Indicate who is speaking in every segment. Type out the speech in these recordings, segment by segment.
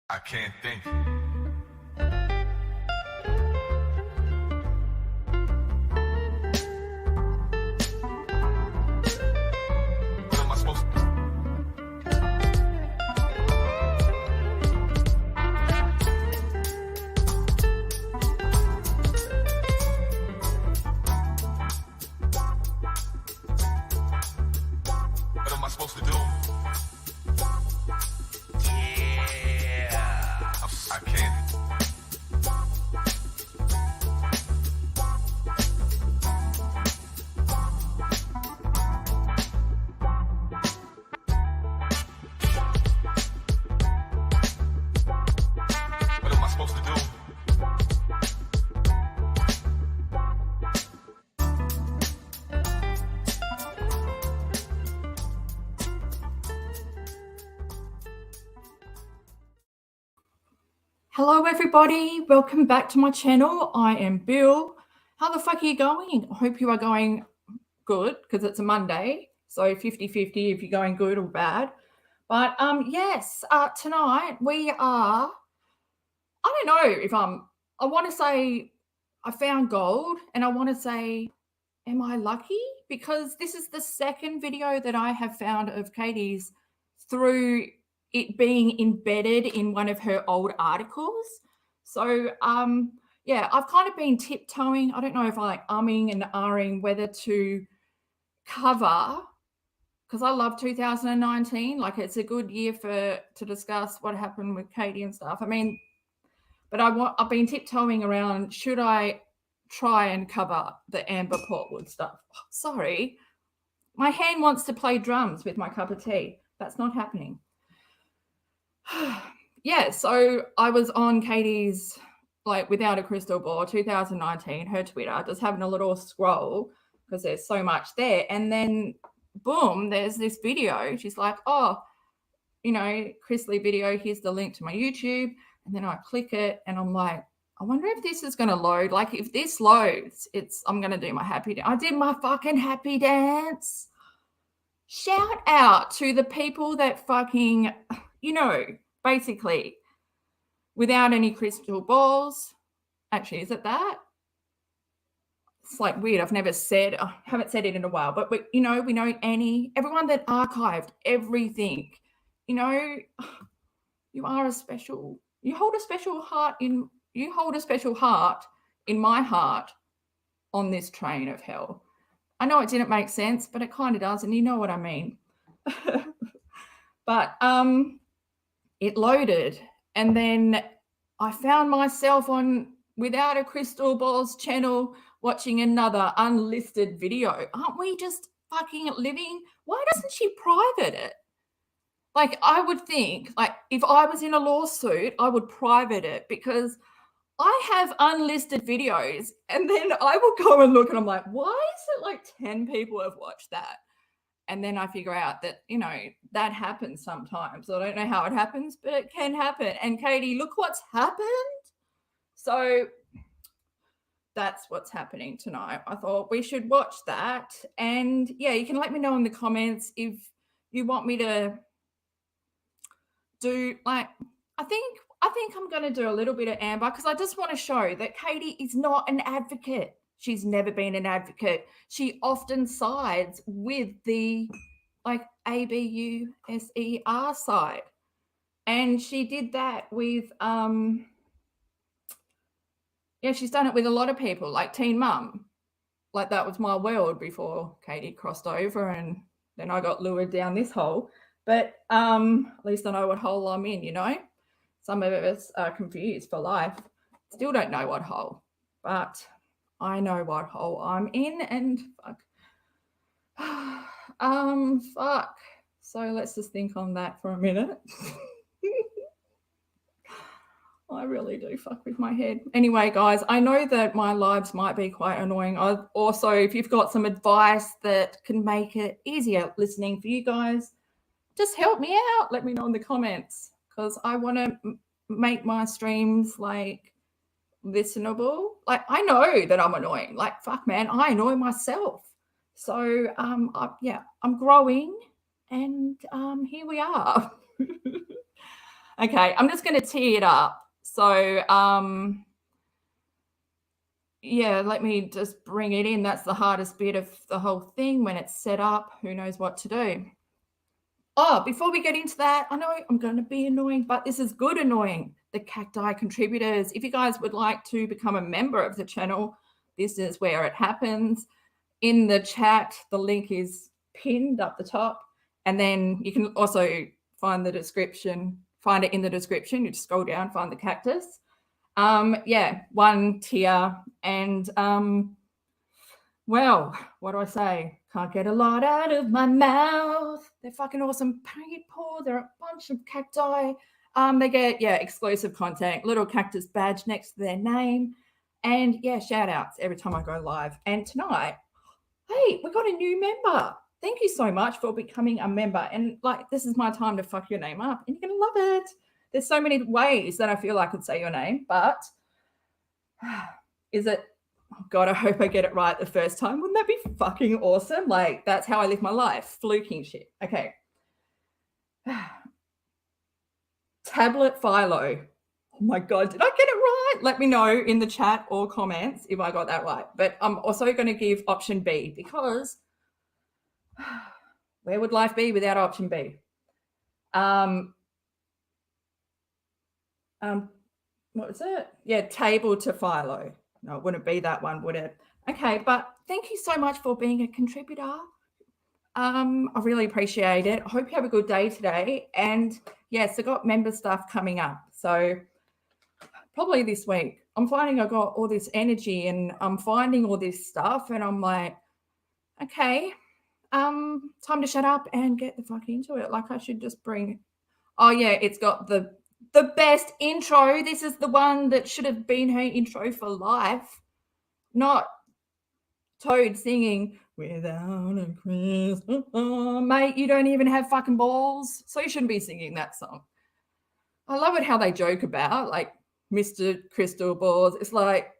Speaker 1: I can't think. What am I supposed to do? What am I supposed to do? I can't. What am I supposed to do?
Speaker 2: Hello everybody, welcome back to my channel. I am Bill. How the fuck are you going? I hope you are going good because it's a Monday. So 50-50 if you're going good or bad. But yes, tonight we are, I don't know if I want to say I found gold and I want to say, am I lucky? Because this is the second video that I have found of Katie's through it being embedded in one of her old articles. So yeah, I've kind of been tiptoeing. I don't know if I like umming and ahhing whether to cover, because I love 2019. Like it's a good year to discuss what happened with Katie and stuff. I mean, but I've been tiptoeing around, should I try and cover the Amber Portwood stuff? Sorry, my hand wants to play drums with my cup of tea. That's not happening. Yeah, so I was on Katie's, like, Without a Crystal Ball 2019, her Twitter, just having a little scroll because there's so much there. And then, boom, there's this video. She's like, oh, you know, Chrisley video, here's the link to my YouTube. And then I click it and I'm like, I wonder if this is going to load. Like, if this loads, I'm going to do my happy dance. I did my fucking happy dance. Shout out to the people that fucking, you know, basically, without any crystal balls. Actually, is it that? It's like weird. I haven't said it in a while, but you know, we know everyone that archived everything, you know, you are you hold a special heart in my heart on this train of hell. I know it didn't make sense, but it kind of does, and you know what I mean. But it loaded, and then I found myself on Without a Crystal Ball's channel watching another unlisted video. Aren't we just fucking living? Why doesn't she private it? Like, I would think, like, if I was in a lawsuit, I would private it, because I have unlisted videos and then I will go and look and I'm like, why is it like 10 people have watched that? And then I figure out that, you know, that happens sometimes. I don't know how it happens, but it can happen. And Katie, look what's happened. So that's what's happening tonight. I thought we should watch that. And yeah, you can let me know in the comments if you want me to do, like, I think I'm going to do a little bit of Amber, because I just want to show that Katie is not an advocate. She's never been an advocate. She often sides with the, like, ABUSER side. And she did that with, yeah, she's done it with a lot of people, like Teen Mum. Like, that was my world before Katie crossed over, and then I got lured down this hole. But at least I know what hole I'm in, you know? Some of us are confused for life. Still don't know what hole, but I know what hole I'm in, and fuck. Fuck. So let's just think on that for a minute. I really do fuck with my head. Anyway, guys, I know that my lives might be quite annoying. Also, if you've got some advice that can make it easier listening for you guys, just help me out. Let me know in the comments, because I want to make my streams, like, listenable. Like, I know that I'm annoying. Like, fuck, man, I annoy myself. So, yeah, I'm growing, and here we are. Okay, I'm just going to tee it up. So, yeah, let me just bring it in. That's the hardest bit of the whole thing when it's set up. Who knows what to do? Oh, before we get into that, I know I'm going to be annoying, but this is good annoying. The cacti contributors, if you guys would like to become a member of the channel, this is where it happens. In the chat, the link is pinned up the top. And then you can also find the description, find it in the description. You just scroll down, find the cactus. Yeah, 1 tier. And well, what do I say? Can't get a lot out of my mouth. They're fucking awesome people. They're a bunch of cacti. They get, yeah, exclusive content, little cactus badge next to their name. And yeah, shout outs every time I go live. And tonight, hey, we got a new member. Thank you so much for becoming a member. And like, this is my time to fuck your name up and you're going to love it. There's so many ways that I feel I could say your name, but is it, oh God, I hope I get it right the first time. Wouldn't that be fucking awesome? Like, that's how I live my life, fluking shit. Okay. Tablet Philo. Oh my God, did I get it right? Let me know in the chat or comments if I got that right. But I'm also going to give option B because where would life be without option B? What was it? Yeah, table to Philo. No, it wouldn't be that one, would it? Okay, but thank you so much for being a contributor. I really appreciate it. I hope you have a good day today. And yes, I got member stuff coming up. So probably this week. I'm finding I got all this energy and I'm finding all this stuff and I'm like, okay, time to shut up and get the fuck into it. Like I should just bring, oh yeah, it's got the best intro. This is the one that should have been her intro for life, not Toad singing without a crystal. Oh, mate, you don't even have fucking balls, so you shouldn't be singing that song. I love it how they joke about like Mr. Crystal Balls. It's like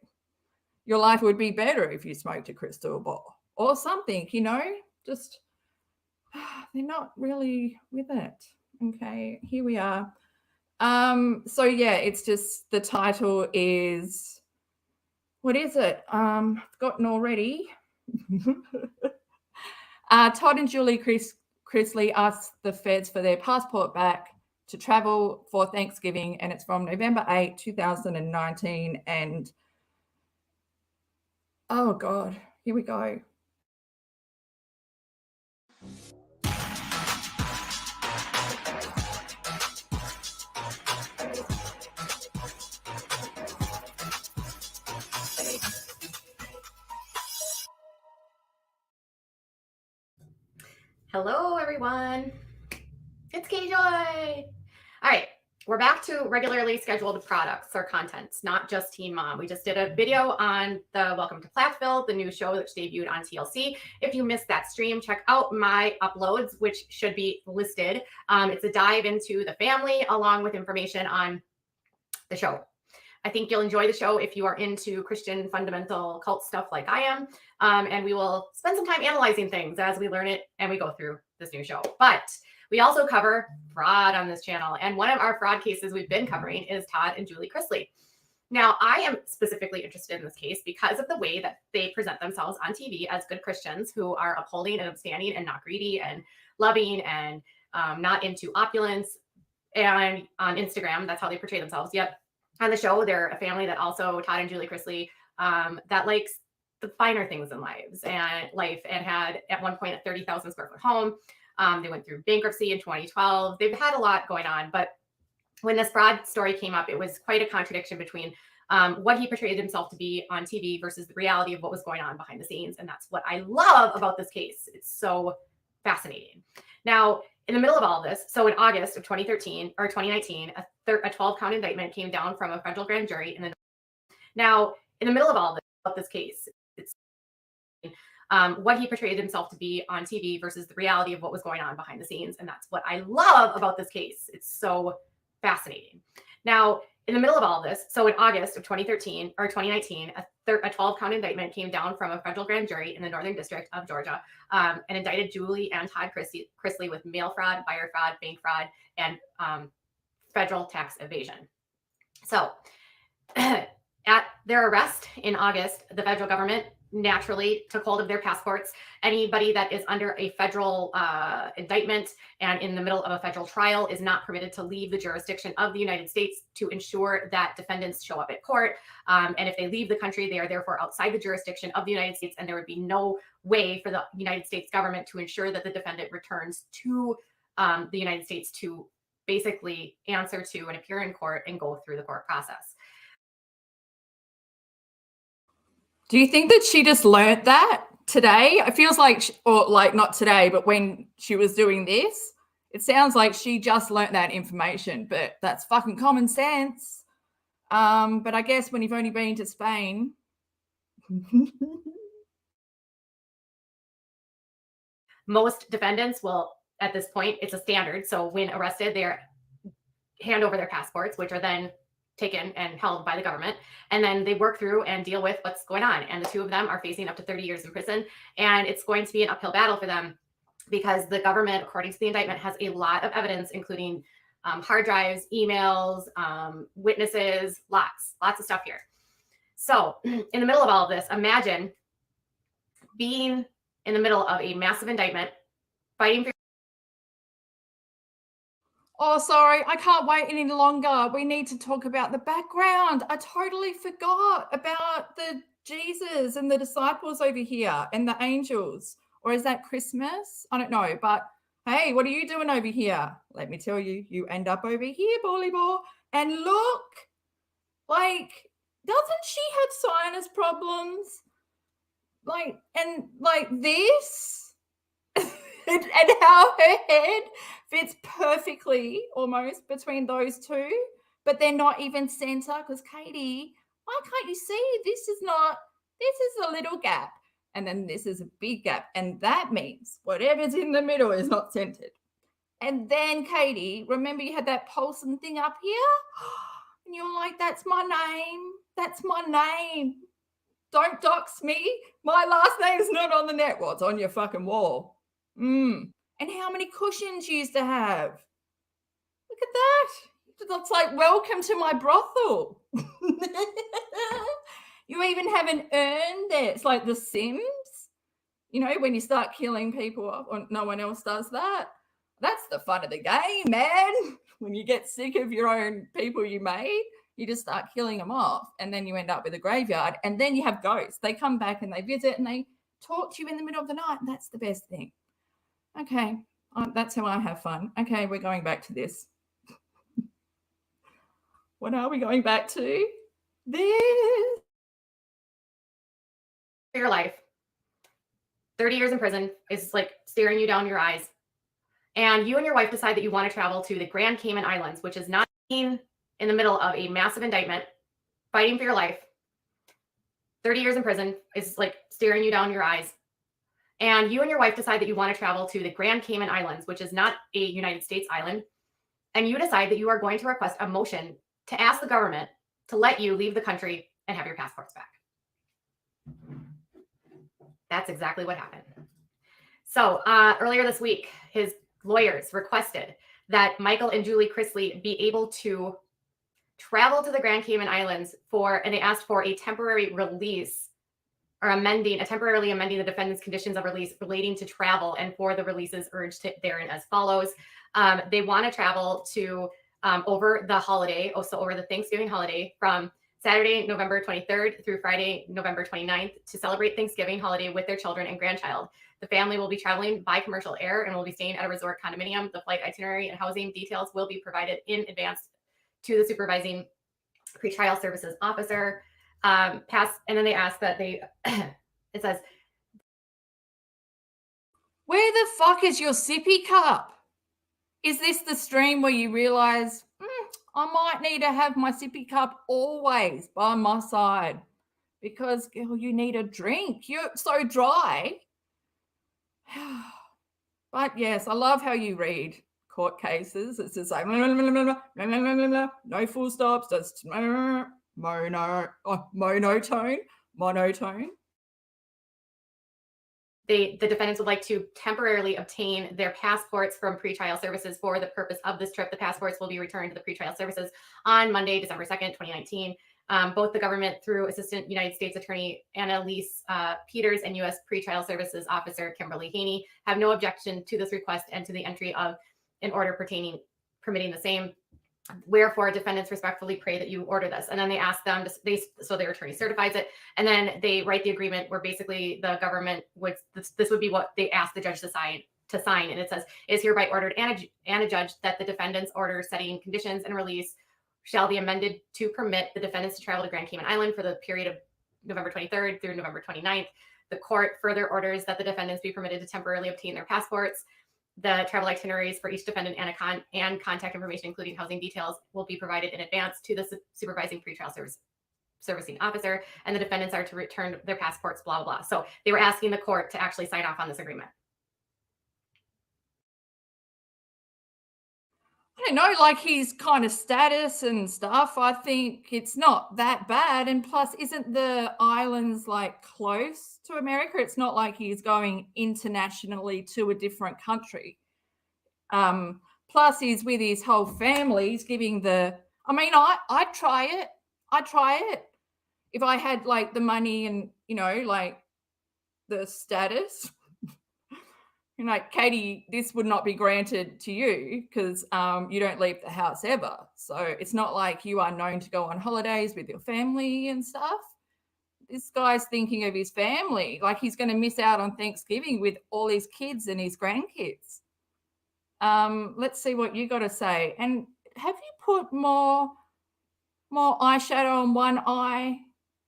Speaker 2: your life would be better if you smoked a crystal ball or something, you know, just they're not really with it. Okay, here we are. So yeah, it's just the title is, what is it? I've forgotten already. Todd and Julie Chrisley asked the feds for their passport back to travel for Thanksgiving, and it's from November 8, 2019. And oh God, here we go.
Speaker 3: Hello, everyone. It's Katie Joy. All right, we're back to regularly scheduled products or contents, not just Teen Mom. We just did a video on the Welcome to Platteville, the new show that debuted on TLC. If you missed that stream, check out my uploads, which should be listed. It's a dive into the family along with information on the show. I think you'll enjoy the show if you are into Christian fundamental cult stuff like I am. And we will spend some time analyzing things as we learn it and we go through this new show. But we also cover fraud on this channel. And one of our fraud cases we've been covering is Todd and Julie Chrisley. Now, I am specifically interested in this case because of the way that they present themselves on TV as good Christians who are upholding and upstanding and not greedy and loving and not into opulence. And on Instagram, that's how they portray themselves. Yet on the show, they're a family that also, Todd and Julie Chrisley, that likes the finer things in life and had at one point a 30,000 square foot home. They went through bankruptcy in 2012. They've had a lot going on, but when this fraud story came up, it was quite a contradiction between what he portrayed himself to be on TV versus the reality of what was going on behind the scenes. And that's what I love about this case. It's so fascinating. Now, in the middle of all this, so in August of 2019, a 12-count indictment came down from a federal grand jury. Now, in the middle of all this case, it's what he portrayed himself to be on TV versus the reality of what was going on behind the scenes. And that's what I love about this case. It's so fascinating. Now, in the middle of all this, so in August of 2019, a 12-count indictment came down from a federal grand jury in the Northern District of Georgia and indicted Julie and Todd Chrisley with mail fraud, wire fraud, bank fraud, and federal tax evasion. So at their arrest in August, the federal government naturally took hold of their passports. Anybody that is under a federal indictment and in the middle of a federal trial is not permitted to leave the jurisdiction of the United States to ensure that defendants show up at court. And if they leave the country, they are therefore outside the jurisdiction of the United States, and there would be no way for the United States government to ensure that the defendant returns to the United States to basically answer to and appear in court and go through the court process.
Speaker 2: Do you think that she just learnt that today? It feels like, or like not today, but when she was doing this, it sounds like she just learnt that information, but that's fucking common sense. But I guess when you've only been to Spain.
Speaker 3: Most defendants will, at this point, it's a standard. So when arrested, they hand over their passports, which are then taken and held by the government, and then they work through and deal with what's going on. And the two of them are facing up to 30 years in prison, and it's going to be an uphill battle for them because the government, according to the indictment, has a lot of evidence, including hard drives, emails, witnesses, lots of stuff here. So in the middle of all of this, imagine being in the middle of a massive indictment, fighting for.
Speaker 2: Oh, sorry, I can't wait any longer. We need to talk about the background. I totally forgot about the Jesus and the disciples over here and the angels. Or is that Christmas? I don't know. But hey, what are you doing over here? Let me tell you, you end up over here, Bolly Ball. And look, like, doesn't she have sinus problems? Like, and like this? and how her head fits perfectly almost between those two, but they're not even center because Katie, why can't you see? This is a little gap, and then this is a big gap, and that means whatever's in the middle is not centered. And then Katie, remember you had that pulsing thing up here? And you're like, that's my name. That's my name. Don't dox me. My last name's not on the net. Well, it's on your fucking wall. And how many cushions you used to have? Look at that. It's like, welcome to my brothel. You even have an urn there. It's like The Sims. You know, when you start killing people off, or no one else does that. That's the fun of the game, man. When you get sick of your own people you made, you just start killing them off. And then you end up with a graveyard. And then you have ghosts. They come back and they visit and they talk to you in the middle of the night. And that's the best thing. Okay, that's how I have fun. Okay, we're going back to this. What are we going back to? This.
Speaker 3: For your life, 30 years in prison is like staring you down your eyes. And you and your wife decide that you want to travel to the Grand Cayman Islands, which is not in the middle of a massive indictment, fighting for your life. 30 years in prison is like staring you down your eyes. And you and your wife decide that you want to travel to the Grand Cayman Islands, which is not a United States island. And you decide that you are going to request a motion to ask the government to let you leave the country and have your passports back. That's exactly what happened. So earlier this week, his lawyers requested that Michael and Julie Chrisley be able to travel to the Grand Cayman Islands and they asked for a temporary release or temporarily amending the defendant's conditions of release relating to travel, and for the releases urged therein as follows. They want to travel to over the holiday, so over the Thanksgiving holiday, from Saturday, November 23rd through Friday, November 29th, to celebrate Thanksgiving holiday with their children and grandchild. The family will be traveling by commercial air and will be staying at a resort condominium. The flight itinerary and housing details will be provided in advance to the supervising pretrial services officer. And then they ask that it says,
Speaker 2: where the fuck is your sippy cup? Is this the stream where you realize I might need to have my sippy cup always by my side because girl, you need a drink. You're so dry. But yes, I love how you read court cases. It's just like no full stops, just monotone.
Speaker 3: The defendants would like to temporarily obtain their passports from pretrial services for the purpose of this trip. The passports will be returned to the pretrial services on Monday, December 2nd, 2019. Both the government, through Assistant United States Attorney Annalise Peters and U.S. Pretrial Services Officer Kimberly Haney, have no objection to this request and to the entry of an order permitting the same. Wherefore, defendants respectfully pray that you order this. And then they ask them, so their attorney certifies it, and then they write the agreement where basically the government would, this would be what they ask the judge to sign. And it says, it is hereby ordered and adjudged that the defendant's order setting conditions and release shall be amended to permit the defendants to travel to Grand Cayman Island for the period of November 23rd through November 29th. The court further orders that the defendants be permitted to temporarily obtain their passports. The travel itineraries for each defendant and contact information, including housing details, will be provided in advance to the supervising pretrial servicing officer, and the defendants are to return their passports, blah, blah, blah. So they were asking the court to actually sign off on this agreement.
Speaker 2: I don't know, like his kind of status and stuff, I think it's not that bad. And plus, isn't the islands like close to America? It's not like he's going internationally to a different country. Plus, he's with his whole family. He's giving the, I mean, I'd try it. I'd try it if I had like the money and, you know, like the status. You know, Katie, this would not be granted to you because you don't leave the house ever. So it's not like you are known to go on holidays with your family and stuff. This guy's thinking of his family, like he's going to miss out on Thanksgiving with all his kids and his grandkids. Let's see what you got to say. And have you put more eyeshadow on one eye?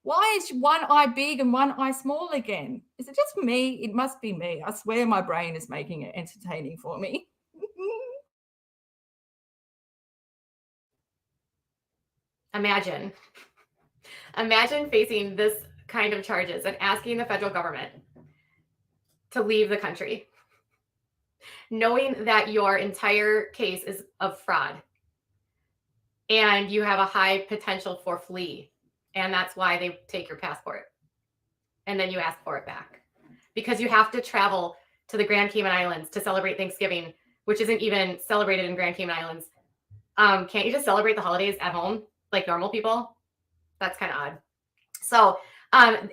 Speaker 2: Why is one eye big and one eye small again? Is it just me? It must be me. I swear my brain is making it entertaining for me.
Speaker 3: Imagine facing this kind of charges and asking the federal government to leave the country, knowing that your entire case is of fraud and you have a high potential for flee. And that's why they take your passport. And then you ask for it back because you have to travel to the Grand Cayman Islands to celebrate Thanksgiving, which isn't even celebrated in Grand Cayman Islands. Can't you just celebrate the holidays at home like normal people? That's kind of odd. So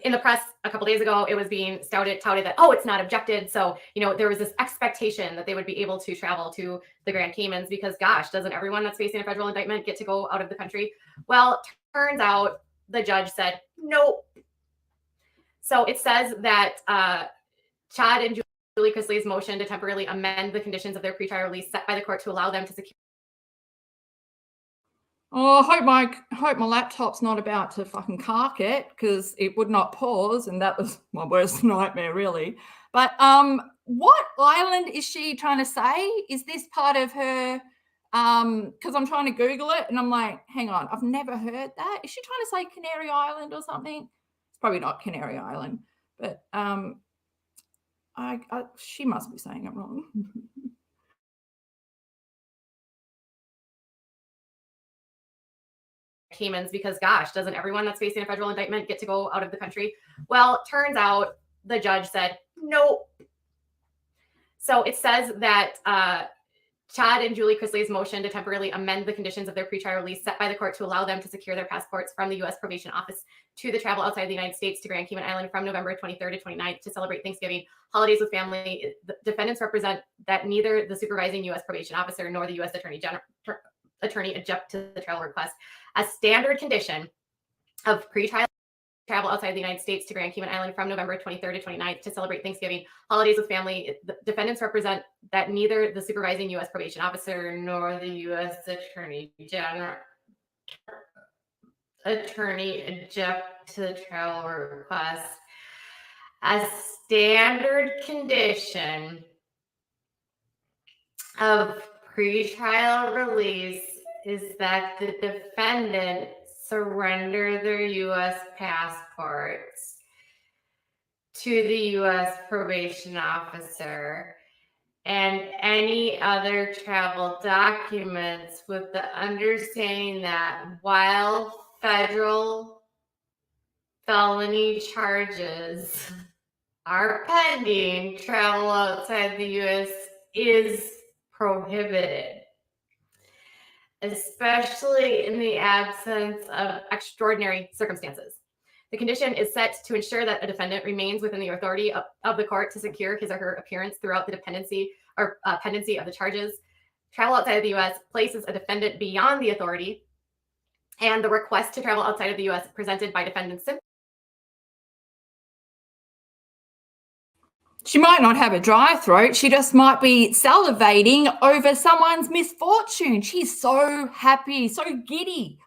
Speaker 3: in the press a couple days ago, it was being touted that, oh, it's not objected. So, you know, there was this expectation that they would be able to travel to the Grand Caymans because, gosh, doesn't everyone that's facing a federal indictment get to go out of the country? Well, turns out the judge said, nope. So it says that Todd and Julie Chrisley's motion to temporarily amend the conditions of their pretrial release set by the court to allow them to secure.
Speaker 2: Oh, I hope my laptop's not about to fucking cark it because it would not pause, and that was my worst nightmare, really. But what island is she trying to say? Is this part of her? Because I'm trying to Google it, and I'm like, hang on, I've never heard that. Is she trying to say Canary Island or something? It's probably not Canary Island, but she must be saying it wrong.
Speaker 3: Caymans because, gosh, doesn't everyone that's facing a federal indictment get to go out of the country? Well, turns out the judge said, nope. So it says that Todd and Julie Chrisley's motion to temporarily amend the conditions of their pretrial release set by the court to allow them to secure their passports from the U.S. Probation Office to the travel outside the United States to Grand Cayman Island from November 23rd to 29th to celebrate Thanksgiving, holidays with family. The defendants represent that neither the supervising U.S. Probation Officer nor the U.S. Attorney object to the travel request. A standard condition of pretrial travel outside the United States to Grand Cayman Island from November 23rd to 29th to celebrate Thanksgiving, holidays with family. The defendants represent that neither the supervising U.S. Probation Officer nor the U.S. Attorney object to the travel request. A standard condition of pretrial release is that the defendant surrender their U.S. passports to the U.S. probation officer and any other travel documents with the understanding that while federal felony charges are pending, travel outside the U.S. is prohibited, especially in the absence of extraordinary circumstances. The condition is set to ensure that a defendant remains within the authority of the court to secure his or her appearance throughout the pendency of the charges. Travel outside of the U.S. places a defendant beyond the authority, and the request to travel outside of the U.S. presented by defendants simply.
Speaker 2: She might not have a dry throat. She just might be salivating over someone's misfortune. She's so happy, so giddy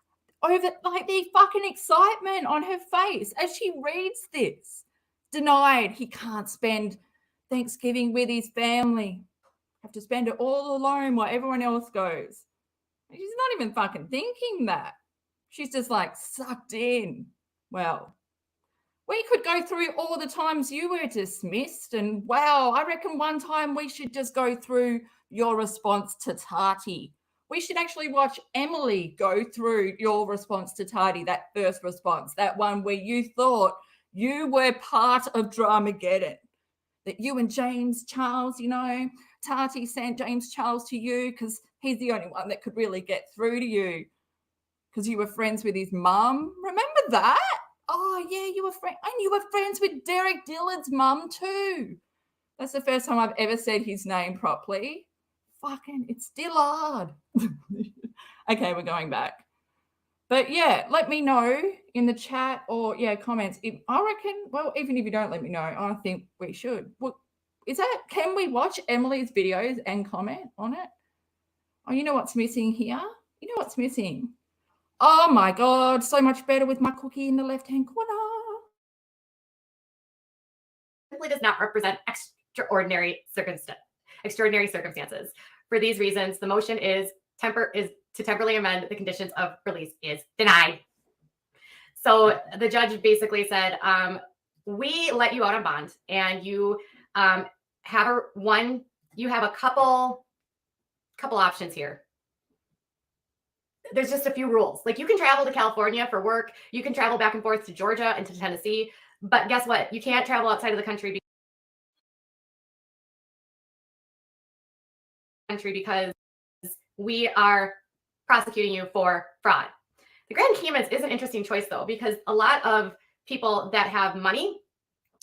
Speaker 2: over like the fucking excitement on her face as she reads this. Denied. He can't spend Thanksgiving with his family. Have to spend it all alone while everyone else goes. She's not even fucking thinking that. She's just like sucked in. Well, we could go through all the times you were dismissed, and wow, I reckon one time we should just go through your response to Tati. We should actually watch Emily go through your response to Tati, that first response, that one where you thought you were part of Dramageddon, that you and James Charles, you know, Tati sent James Charles to you because he's the only one that could really get through to you because you were friends with his mum. Remember that? Oh, yeah, you were friends with Derek Dillard's mum too. That's the first time I've ever said his name properly. Fucking, it's Dillard. Okay, we're going back. But yeah, let me know in the chat or comments. I reckon, well, even if you don't let me know, I think we should. Well, can we watch Emily's videos and comment on it? Oh, you know what's missing here? You know what's missing? Oh my God, so much better with my cookie in the left-hand corner.
Speaker 3: Simply does not represent extraordinary circumstances. For these reasons, the motion is to temporarily amend the conditions of release is denied. So the judge basically said, we let you out on bond, and you have a couple options here. There's just a few rules. Like, you can travel to California for work. You can travel back and forth to Georgia and to Tennessee. But guess what? You can't travel outside of the country because we are prosecuting you for fraud. The Grand Caymans is an interesting choice, though, because a lot of people that have money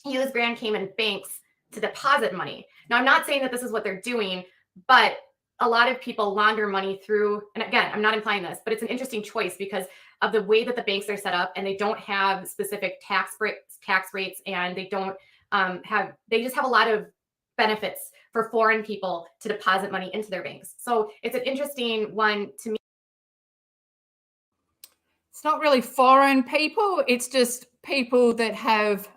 Speaker 3: use Grand Cayman banks to deposit money. Now, I'm not saying that this is what they're doing, but a lot of people launder money through, and again, I'm not implying this, but it's an interesting choice because of the way that the banks are set up, and they don't have specific tax rates, and they don't they just have a lot of benefits for foreign people to deposit money into their banks. So it's an interesting one to me.
Speaker 2: It's not really foreign people. It's just people that have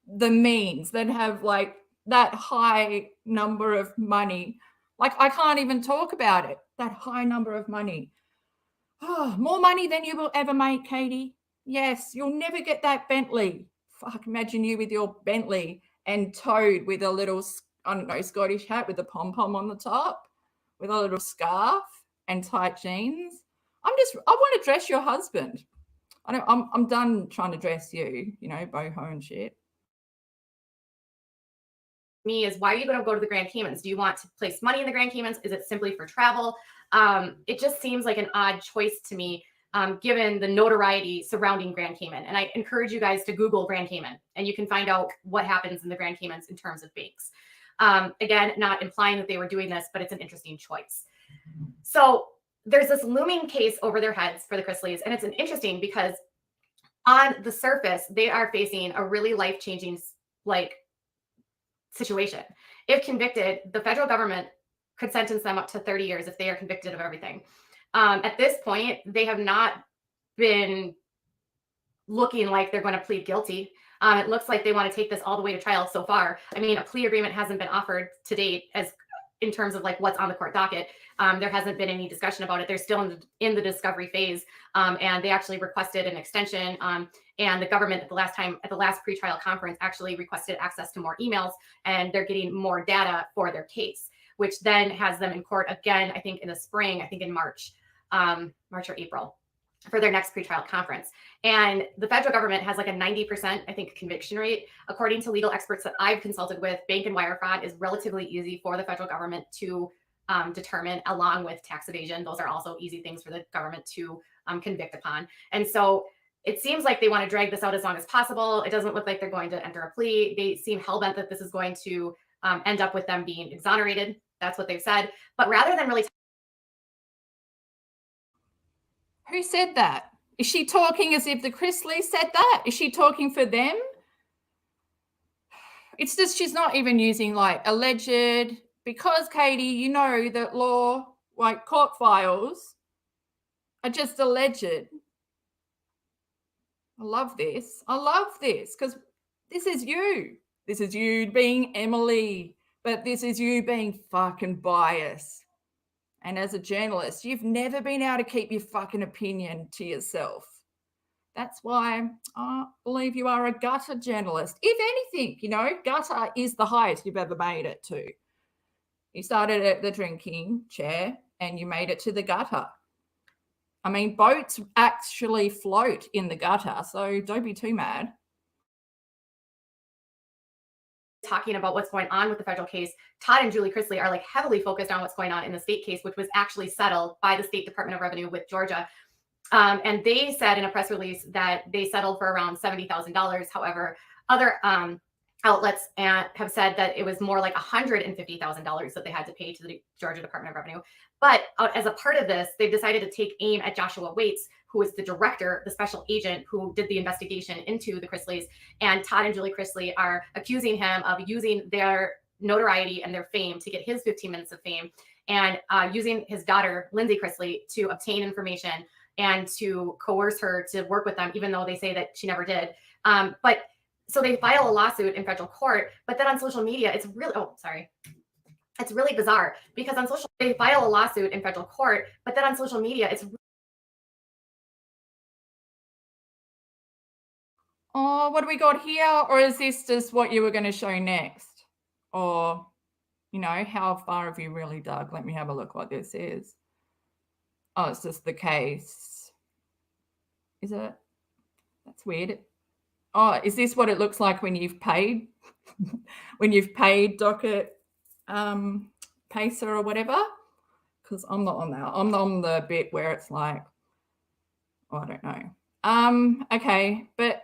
Speaker 2: the means, that have like that high number of money. Like, I can't even talk about it, that high number of money. Oh, more money than you will ever make, Katie. Yes, you'll never get that Bentley. Fuck, imagine you with your Bentley and Toad with a little, I don't know, Scottish hat with a pom-pom on the top, with a little scarf and tight jeans. I want to dress your husband. I'm done trying to dress you, you know, boho and shit.
Speaker 3: Me is, why are you going to go to the Grand Caymans? Do you want to place money in the Grand Caymans? Is it simply for travel? It just seems like an odd choice to me, given the notoriety surrounding Grand Cayman. And I encourage you guys to Google Grand Cayman, and you can find out what happens in the Grand Caymans in terms of banks. Again, not implying that they were doing this, but it's an interesting choice. So there's this looming case over their heads for the Chrisley's, and it's interesting because on the surface, they are facing a really life-changing, situation. If convicted, the federal government could sentence them up to 30 years if they are convicted of everything. At this point, they have not been looking like they're going to plead guilty. It looks like they want to take this all the way to trial so far. I mean, a plea agreement hasn't been offered to date as in terms of like what's on the court docket. There hasn't been any discussion about it. They're still in the discovery phase, and they actually requested an extension. And the government at the last pretrial conference actually requested access to more emails, and they're getting more data for their case, which then has them in court again, I think in the spring, I think in March or April. for their next pretrial conference. And the federal government has like a 90%, I think, conviction rate. According to legal experts that I've consulted with, bank and wire fraud is relatively easy for the federal government to determine, along with tax evasion. Those are also easy things for the government to convict upon. And so it seems like they want to drag this out as long as possible. It doesn't look like they're going to enter a plea. They seem hell-bent that this is going to end up with them being exonerated. That's what they've said. But rather than really...
Speaker 2: Who said that? Is she talking as if the Chrisleys said that? Is she talking for them? It's just she's not even using like alleged, because Katie, you know that law, like court files, are just alleged. I love this. I love this because this is you. This is you being Emily, but this is you being fucking biased. And as a journalist, you've never been able to keep your fucking opinion to yourself. That's why I believe you are a gutter journalist. If anything, you know, gutter is the highest you've ever made it to. You started at the drinking chair and you made it to the gutter. I mean, boats actually float in the gutter, so don't be too mad.
Speaker 3: Talking about what's going on with the federal case, Todd and Julie Chrisley are like heavily focused on what's going on in the state case, which was actually settled by the State Department of Revenue with Georgia. And they said in a press release that they settled for around $70,000. However, other outlets have said that it was more like $150,000 that they had to pay to the Georgia Department of Revenue. But as a part of this, they've decided to take aim at Joshua Waits, who is the director, the special agent who did the investigation into the Chrisleys. And Todd and Julie Chrisley are accusing him of using their notoriety and their fame to get his 15 minutes of fame, and using his daughter, LINDSIE Chrisley, to obtain information and to coerce her to work with them, even though they say that she never did. But so they file a lawsuit in federal court, but then on social media, it's really bizarre because they file a lawsuit in federal court, but then on social media, it's...
Speaker 2: Oh, what do we got here? Or is this just what you were going to show next? Or, you know, how far have you really dug? Let me have a look what this is. Oh, it's just the case. Is it? That's weird. Oh, is this what it looks like when you've paid? When you've paid docket pacer or whatever? Because I'm not on that. I'm on the bit where it's like, oh, I don't know. Okay, but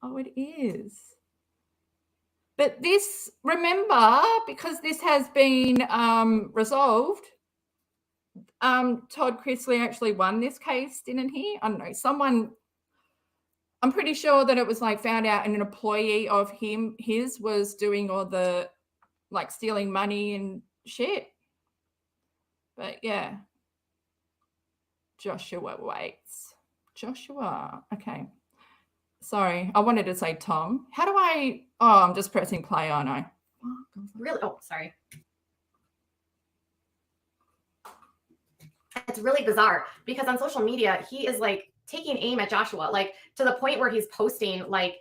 Speaker 2: oh, it is. But this, remember, because this has been resolved, Todd Chrisley actually won this case, didn't he? I don't know. Someone, I'm pretty sure that it was like found out an employee of his was doing all the like stealing money and shit. But yeah. Joshua Waits. Joshua. Okay. Sorry. I wanted to say Tom. How do I? Oh, I'm just pressing play, aren't I?
Speaker 3: Really? Oh, sorry. It's really bizarre because on social media, he is like taking aim at Joshua, like to the point where he's posting like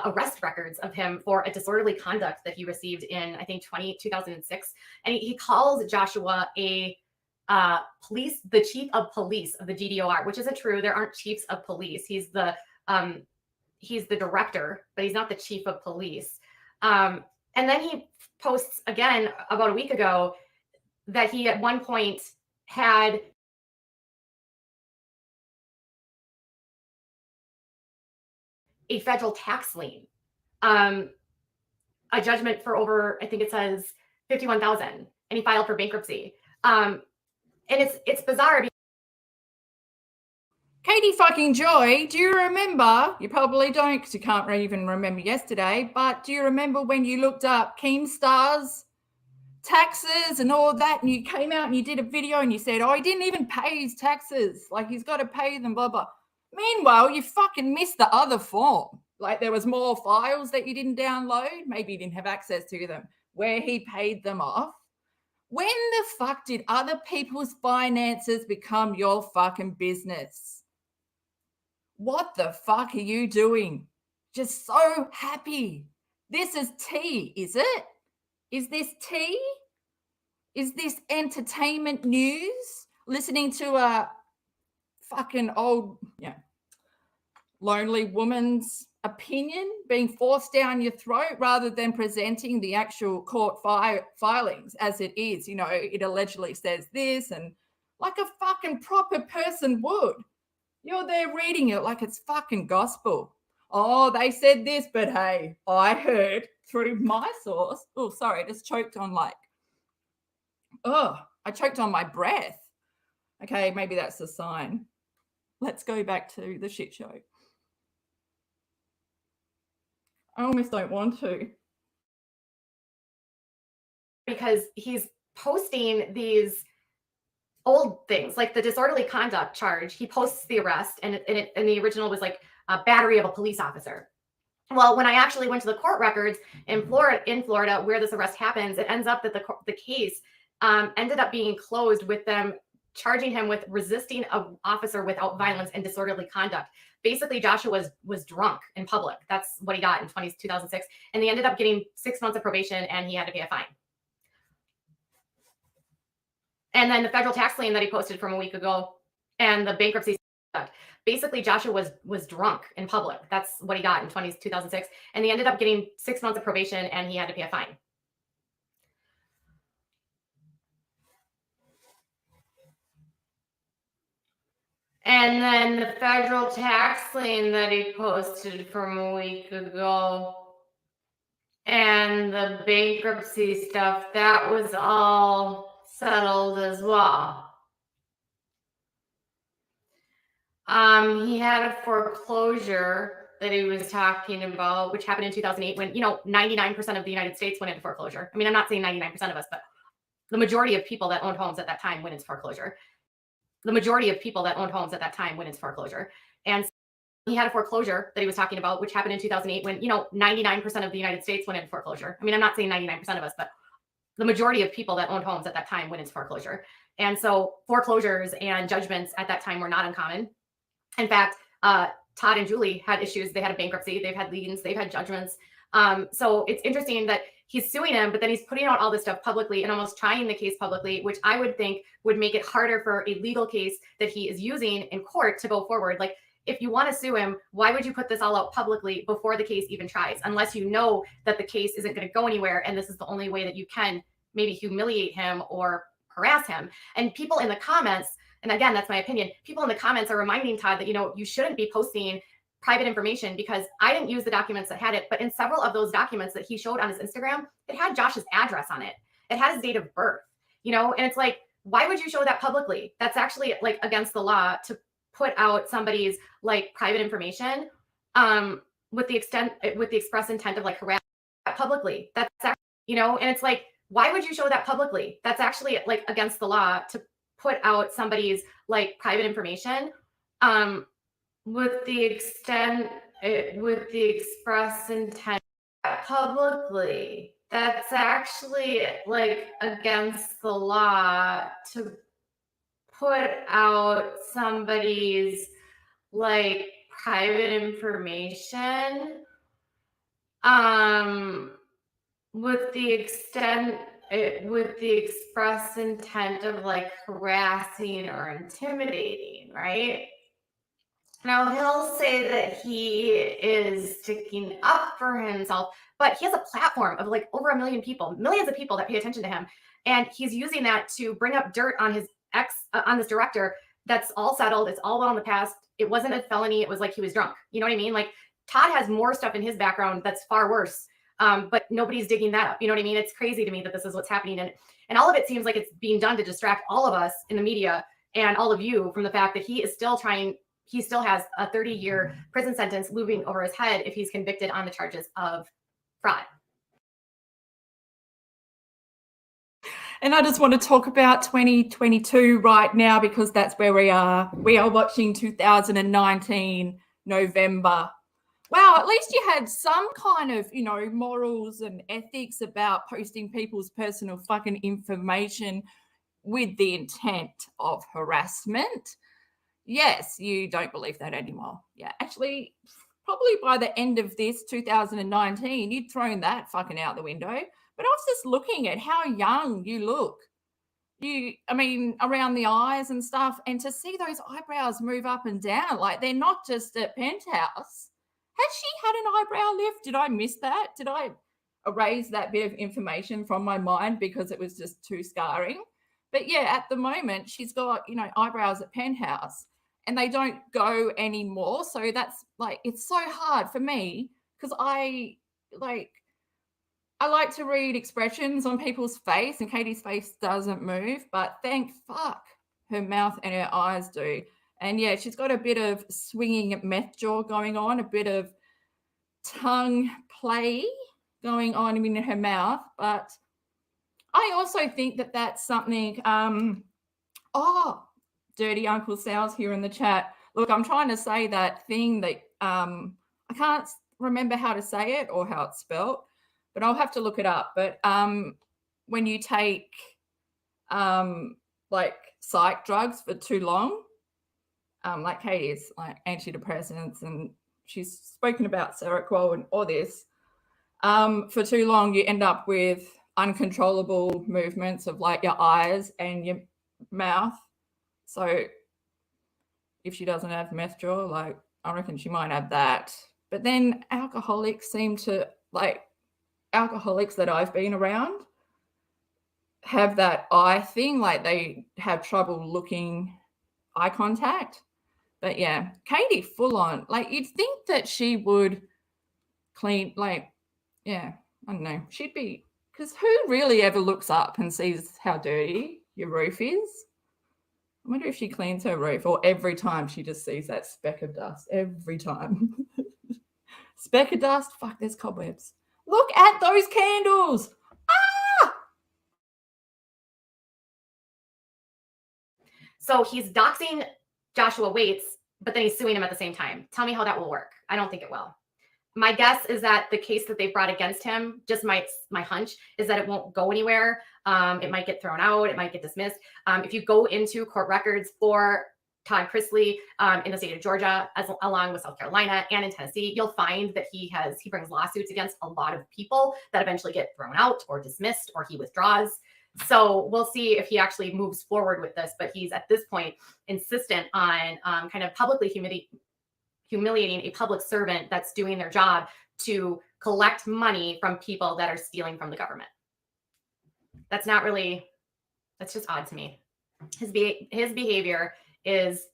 Speaker 3: arrest records of him for a disorderly conduct that he received in, I think, 2006. And he calls Joshua the chief of police of the GDOR, which isn't true. There aren't chiefs of police. He's the director, but he's not the chief of police. And then he posts again about a week ago that he at one point had a federal tax lien, a judgment for over, I think it says $51,000, and he filed for bankruptcy. And it's bizarre.
Speaker 2: Katie fucking Joy, do you remember? You probably don't because you can't even remember yesterday, but do you remember when you looked up Keemstar's taxes and all that, and you came out and you did a video and you said, oh, he didn't even pay his taxes, like he's got to pay them, blah, blah. Meanwhile, you fucking missed the other form. Like there was more files that you didn't download. Maybe you didn't have access to them where he paid them off. When the fuck did other people's finances become your fucking business? What the fuck are you doing? Just so happy. This is tea, is it? Is this tea? Is this entertainment news? Listening to a fucking old, lonely woman's opinion being forced down your throat rather than presenting the actual court filings as it is. It allegedly says this, and like a fucking proper person would. You're there reading it like it's fucking gospel. Oh, they said this, but hey, I heard through my source. Oh, sorry, I just choked on I choked on my breath. Okay, maybe that's a sign. Let's go back to the shit show. I almost don't want to.
Speaker 3: Because he's posting these old things, like the disorderly conduct charge. He posts the arrest, and the original was like a battery of a police officer. Well, when I actually went to the court records in Florida, where this arrest happens, it ends up that the case ended up being closed with them charging him with resisting an officer without violence and disorderly conduct. Basically, Joshua was drunk in public. That's what he got in 2006. And they ended up getting 6 months of probation, and he had to pay a fine. And then the federal tax lien that he posted from a week ago and the bankruptcy. Basically, Joshua was drunk in public. That's what he got in 2006. And they ended up getting 6 months of probation, and he had to pay a fine. And then the federal tax lien that he posted from a week ago and the bankruptcy stuff, that was all settled as well. He had a foreclosure that he was talking about, which happened in 2008 when, 99% of the United States went into foreclosure. I mean, I'm not saying 99% of us, but the majority of people that owned homes at that time went into foreclosure. The majority of people that owned homes at that time went into foreclosure. And he had a foreclosure that he was talking about, which happened in 2008 when, 99% of the United States went into foreclosure. I mean, I'm not saying 99% of us, but the majority of people that owned homes at that time went into foreclosure. And so foreclosures and judgments at that time were not uncommon. In fact, Todd and Julie had issues. They had a bankruptcy. They've had liens. They've had judgments. So it's interesting that he's suing him, but then he's putting out all this stuff publicly and almost trying the case publicly, which I would think would make it harder for a legal case that he is using in court to go forward. Like, if you want to sue him, why would you put this all out publicly before the case even tries? Unless you know that the case isn't going to go anywhere, and this is the only way that you can maybe humiliate him or harass him. And people in the comments, and again, that's my opinion, people in the comments are reminding Todd that, you shouldn't be posting private information, because I didn't use the documents that had it, but in several of those documents that he showed on his Instagram, it had Josh's address on it. It had his date of birth, and it's like, why would you show that publicly? That's actually like against the law to put out somebody's like private information with the express intent of like harassing publicly. That's actually, and it's like, why would you show that publicly? That's actually like against the law to put out somebody's like private information with the express intent publicly. That's actually like against the law to put out somebody's like private information with the express intent of like harassing or intimidating, right? Now, he'll say that he is sticking up for himself, but he has a platform of like over 1 million people, millions of people that pay attention to him. And he's using that to bring up dirt on his on this director. That's all settled. It's all well in the past. It wasn't a felony. It was like he was drunk. You know what I mean? Like, Todd has more stuff in his background that's far worse, but nobody's digging that up. You know what I mean? It's crazy to me that this is what's happening. And all of it seems like it's being done to distract all of us in the media and all of you from the fact that he is still trying. He still has a 30-year prison sentence looming over his head if he's convicted on the charges of fraud.
Speaker 2: And I just want to talk about 2022 right now, because that's where we are. We are watching 2019 November. Wow, at least you had some kind of, morals and ethics about posting people's personal fucking information with the intent of harassment. Yes, you don't believe that anymore. Yeah, actually, probably by the end of this 2019, you'd thrown that fucking out the window. But I was just looking at how young you look. I mean, around the eyes and stuff, and to see those eyebrows move up and down, like they're not just at Penthouse. Has she had an eyebrow lift? Did I miss that? Did I erase that bit of information from my mind because it was just too scarring? But yeah, at the moment, she's got, you know, eyebrows at Penthouse and they don't go anymore. So that's like, it's so hard for me because I like to read expressions on people's face, and Katie's face doesn't move, but thank fuck her mouth and her eyes do. And yeah, she's got a bit of swinging meth jaw going on, a bit of tongue play going on in her mouth. But I also think that that's something, Dirty Uncle Sal's here in the chat. Look, I'm trying to say that thing that I can't remember how to say it or how it's spelled, but I'll have to look it up. But when you take like psych drugs for too long, like Katie's like antidepressants, and she's spoken about Seroquel and all this, for too long, you end up with uncontrollable movements of like your eyes and your mouth. So if she doesn't have meth jaw, like I reckon she might have that. But then alcoholics that I've been around have that eye thing, like they have trouble looking eye contact. But yeah, Katie full on, like you'd think that she would clean, like, yeah, I don't know. She'd be, because who really ever looks up and sees how dirty your roof is? I wonder if she cleans her roof or every time she just sees that speck of dust, every time. Speck of dust, fuck, there's cobwebs. Look at those candles. Ah!
Speaker 3: So he's doxing Joshua Waits, but then he's suing him at the same time. Tell me how that will work. I don't think it will. My guess is that the case that they brought against him, just my hunch, is that it won't go anywhere. It might get thrown out. It might get dismissed. If you go into court records for Todd Chrisley in the state of Georgia, along with South Carolina and in Tennessee, you'll find that he brings lawsuits against a lot of people that eventually get thrown out or dismissed, or he withdraws. So we'll see if he actually moves forward with this. But he's at this point insistent on kind of publicly humiliating a public servant that's doing their job to collect money from people that are stealing from the government. That's just odd to me. His behavior is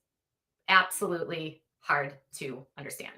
Speaker 3: absolutely hard to understand.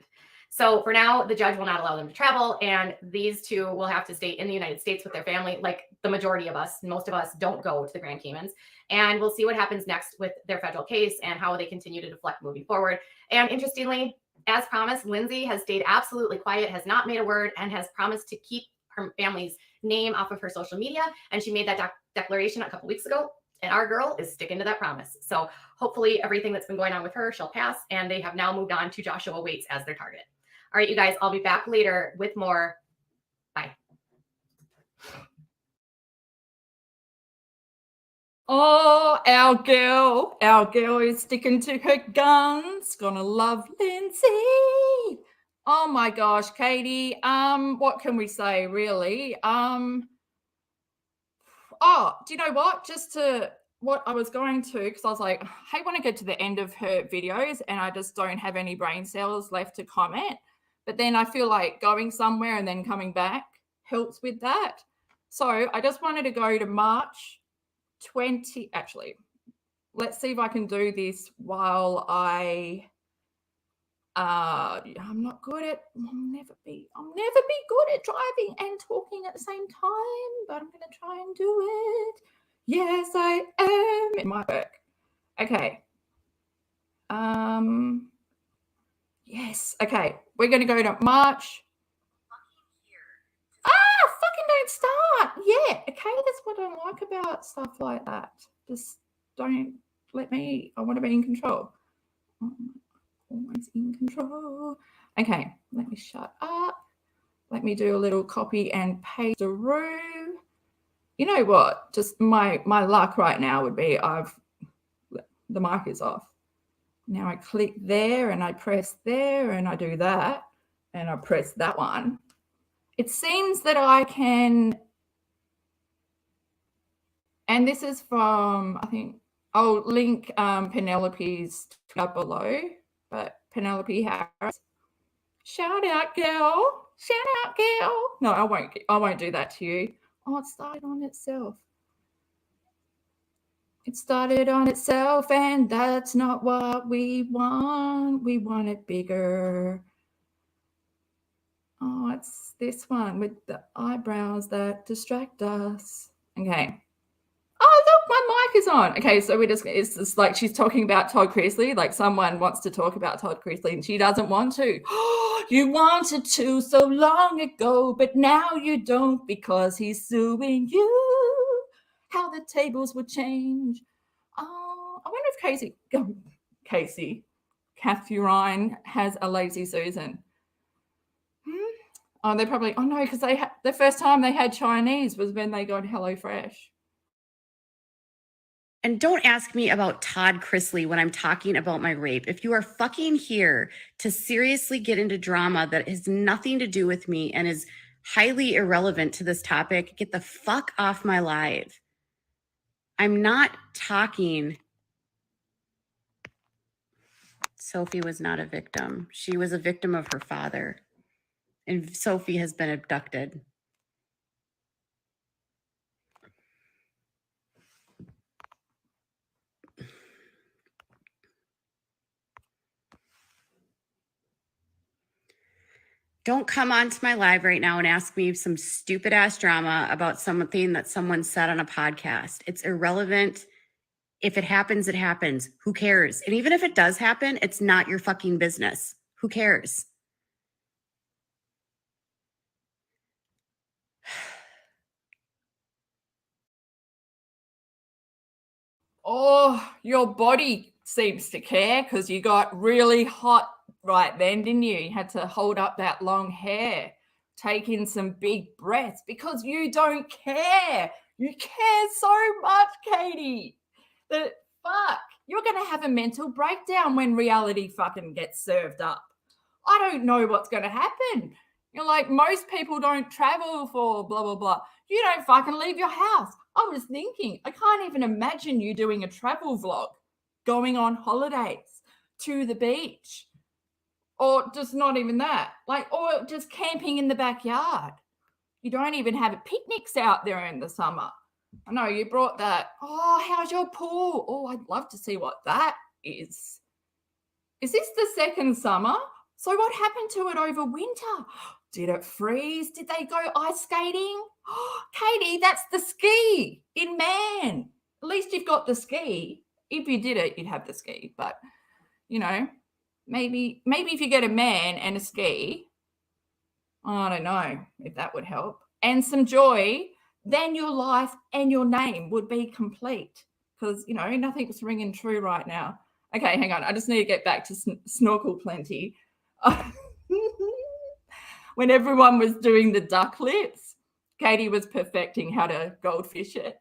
Speaker 3: So for now, the judge will not allow them to travel, and these two will have to stay in the United States with their family. Like the majority of us, most of us don't go to the Grand Caymans, and we'll see what happens next with their federal case and how they continue to deflect moving forward. And interestingly, as promised, LINDSIE has stayed absolutely quiet, has not made a word, and has promised to keep her family's name off of her social media. And she made that declaration a couple weeks ago, and our girl is sticking to that promise. So hopefully everything that's been going on with her shall pass, and they have now moved on to Joshua Waits as their target. All right, you guys, I'll be back later with more. Bye.
Speaker 2: Oh, our girl is sticking to her guns. Gonna love LINDSIE. Oh my gosh, Katie. What can we say, really? Oh, do you know what? Just to what I was going to, because I was like, I want to get to the end of her videos and I just don't have any brain cells left to comment. But then I feel like going somewhere and then coming back helps with that. So I just wanted to go to March 20. Actually, let's see if I can do this while I'm not good at, I'll never be good at driving and talking at the same time, but I'm going to try and do it. Yes, I am. It might work. Okay. Yes. Okay. We're going to go to March. Fucking don't start. Yeah. Okay. That's what I like about stuff like that. Just don't let me, I want to be in control. Always in control. Okay. Let me shut up. Let me do a little copy and paste through. You know what? Just my luck right now would be the mic is off. Now I click there and I press there and I do that and I press that one. It seems that I can And this is from, I think, I'll link Penelope's up below, but Penelope Harris. Shout out, girl. Shout out, girl. No, I won't do that to you. Oh, it started on itself. It started on itself, and that's not what we want. We want it bigger. Oh, it's this one with the eyebrows that distract us. Okay. Oh, look, my mic is on. Okay, so it's just like she's talking about Todd Chrisley, like someone wants to talk about Todd Chrisley and she doesn't want to. You wanted to so long ago, but now you don't because he's suing you. How the tables would change. Oh, I wonder if Kathy Ryan has a lazy Susan. Oh, they probably, oh no, because the first time they had Chinese was when they got HelloFresh.
Speaker 4: And don't ask me about Todd Chrisley when I'm talking about my rape. If you are fucking here to seriously get into drama that has nothing to do with me and is highly irrelevant to this topic, get the fuck off my live. I'm not talking. Sophie was not a victim. She was a victim of her father. And Sophie has been abducted. Don't come onto my live right now and ask me some stupid ass drama about something that someone said on a podcast. It's irrelevant. If it happens, it happens. Who cares? And even if it does happen, it's not your fucking business. Who cares?
Speaker 2: Oh, your body seems to care because you got really hot right then, didn't you? You had to hold up that long hair, take in some big breaths because you don't care. You care so much, Katie. That fuck, you're going to have a mental breakdown when reality fucking gets served up. I don't know what's going to happen. You're like, most people don't travel for blah, blah, blah. You don't fucking leave your house. I was thinking, I can't even imagine you doing a travel vlog, going on holidays to the beach, or just not even that, like, or just camping in the backyard. You don't even have picnics out there in the summer. I know you brought that. Oh, how's your pool? Oh, I'd love to see what that is. Is this the second summer? So what happened to it over winter? Did it freeze? Did they go ice skating? Oh, Katie, that's the ski in Man. At least you've got the ski. If you did it, you'd have the ski. But, you know, maybe if you get a man and a ski, I don't know if that would help, and some joy, then your life and your name would be complete because, you know, nothing's ringing true right now. Okay, hang on. I just need to get back to snorkel plenty. When everyone was doing the duck lips, Katie was perfecting how to goldfish it.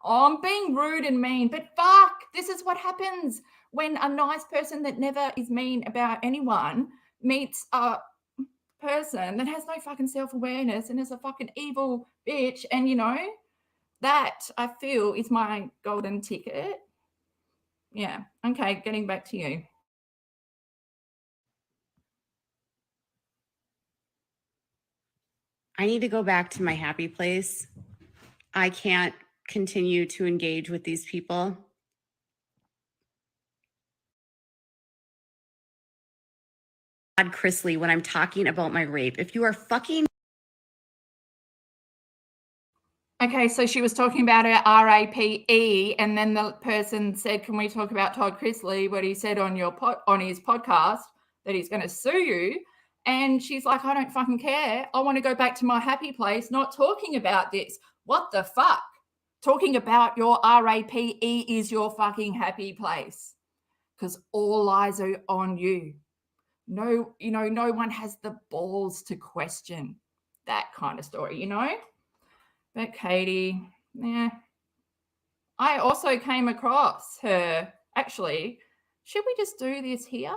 Speaker 2: Oh, I'm being rude and mean, but fuck, this is what happens when a nice person that never is mean about anyone meets a person that has no fucking self-awareness and is a fucking evil bitch. And, you know, that I feel is my golden ticket. Yeah. Okay, getting back to you.
Speaker 4: I need to go back to my happy place. I can't continue to engage with these people. Todd Chrisley when I'm talking about my rape. If you are fucking...
Speaker 2: Okay, so she was talking about her RAPE, and then the person said, "Can we talk about Todd Chrisley? What he said on his podcast that he's going to sue you." And she's like, "I don't fucking care. I want to go back to my happy place, not talking about this." What the fuck? Talking about your RAPE is your fucking happy place because all eyes are on you. No, you know, no one has the balls to question that kind of story, you know? But Katie, yeah. I also came across her. Actually, should we just do this here?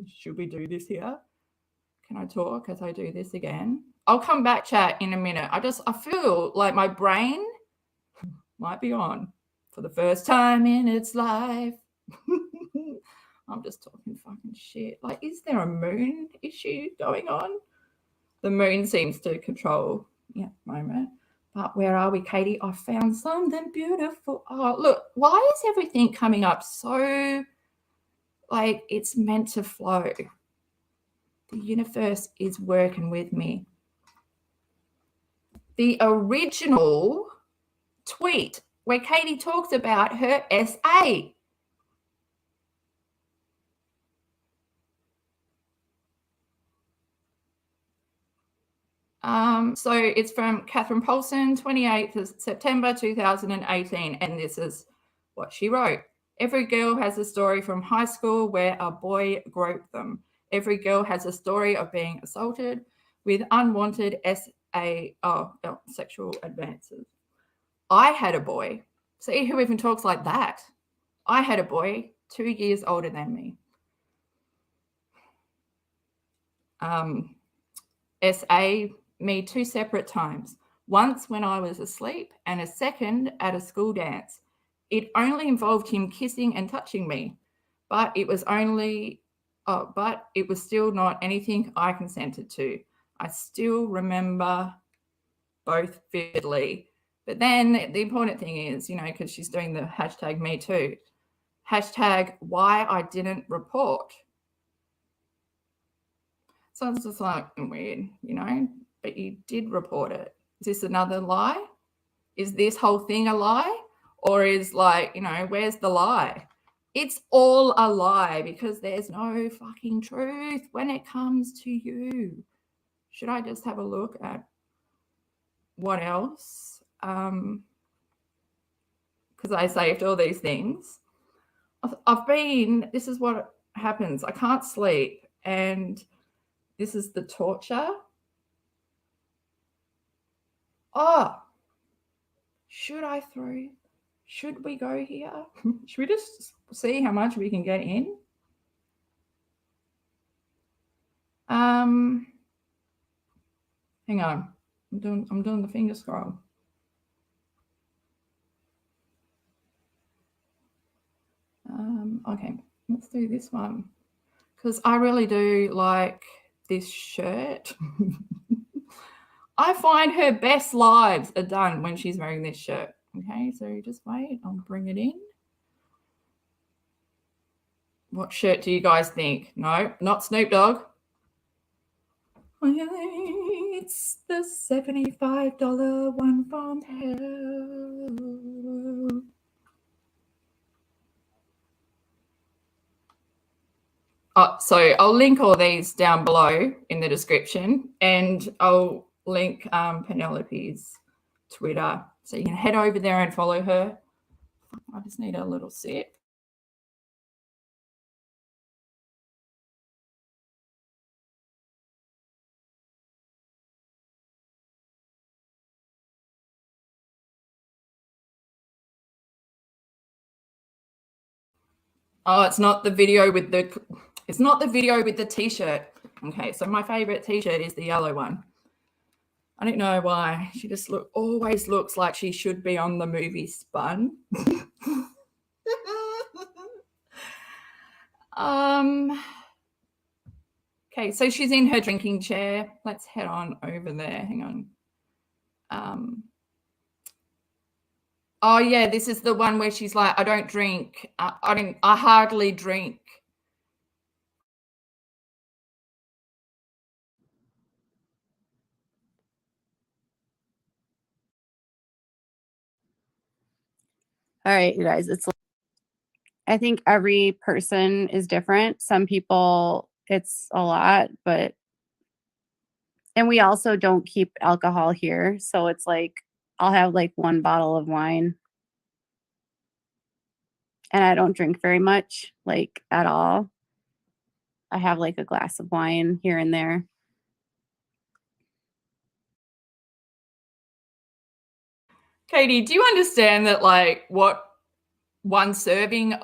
Speaker 2: Should we do this here? Can I talk as I do this again? I'll come back, chat, in a minute. I feel like my brain might be on for the first time in its life. I'm just talking fucking shit. Like, is there a moon issue going on? The moon seems to control, yeah, moment. But where are we, Katie? I found something beautiful. Oh, look, why is everything coming up so like it's meant to flow? The universe is working with me. The original tweet where Katie talks about her SA. So it's from Catherine Paulson, 28th of September 2018, and this is what she wrote. Every girl has a story from high school where a boy groped them. Every girl has a story of being assaulted with unwanted sexual advances. I had a boy. See who even talks like that? I had a boy 2 years older than me. SA, me 2 separate times. Once when I was asleep and a second at a school dance. It only involved him kissing and touching me, but it was still not anything I consented to. I still remember both vividly. But then the important thing is, you know, because she's doing the hashtag me too, hashtag why I didn't report. So it's just like weird, you know, but you did report it. Is this another lie? Is this whole thing a lie? Or is like, you know, where's the lie? It's all a lie because there's no fucking truth when it comes to you. Should I just have a look at what else? Because I saved all these things. This is what happens. I can't sleep. And this is the torture. Oh, should we go here? Should we just see how much we can get in? Hang on. I'm doing the finger scroll. Okay, let's do this one. Because I really do like this shirt. I find her best lives are done when she's wearing this shirt. Okay, so just wait. I'll bring it in. What shirt do you guys think? No, not Snoop Dogg. It's the $75 one from hell. Oh, so I'll link all these down below in the description, and I'll link Penelope's Twitter. So you can head over there and follow her. I just need a little sip. Oh, it's not the video with the t-shirt. Okay, so my favorite t-shirt is the yellow one. I don't know why. She just always looks like she should be on the movie Spun. Okay, so she's in her drinking chair. Let's head on over there. Hang on. Oh yeah, this is the one where she's like, I don't drink. I hardly drink.
Speaker 4: All right, you guys, I think every person is different. Some people it's a lot, and we also don't keep alcohol here. So it's like, I'll have like 1 bottle of wine. And I don't drink very much, like at all. I have like a glass of wine here and there.
Speaker 2: Katie, do you understand that like what a serving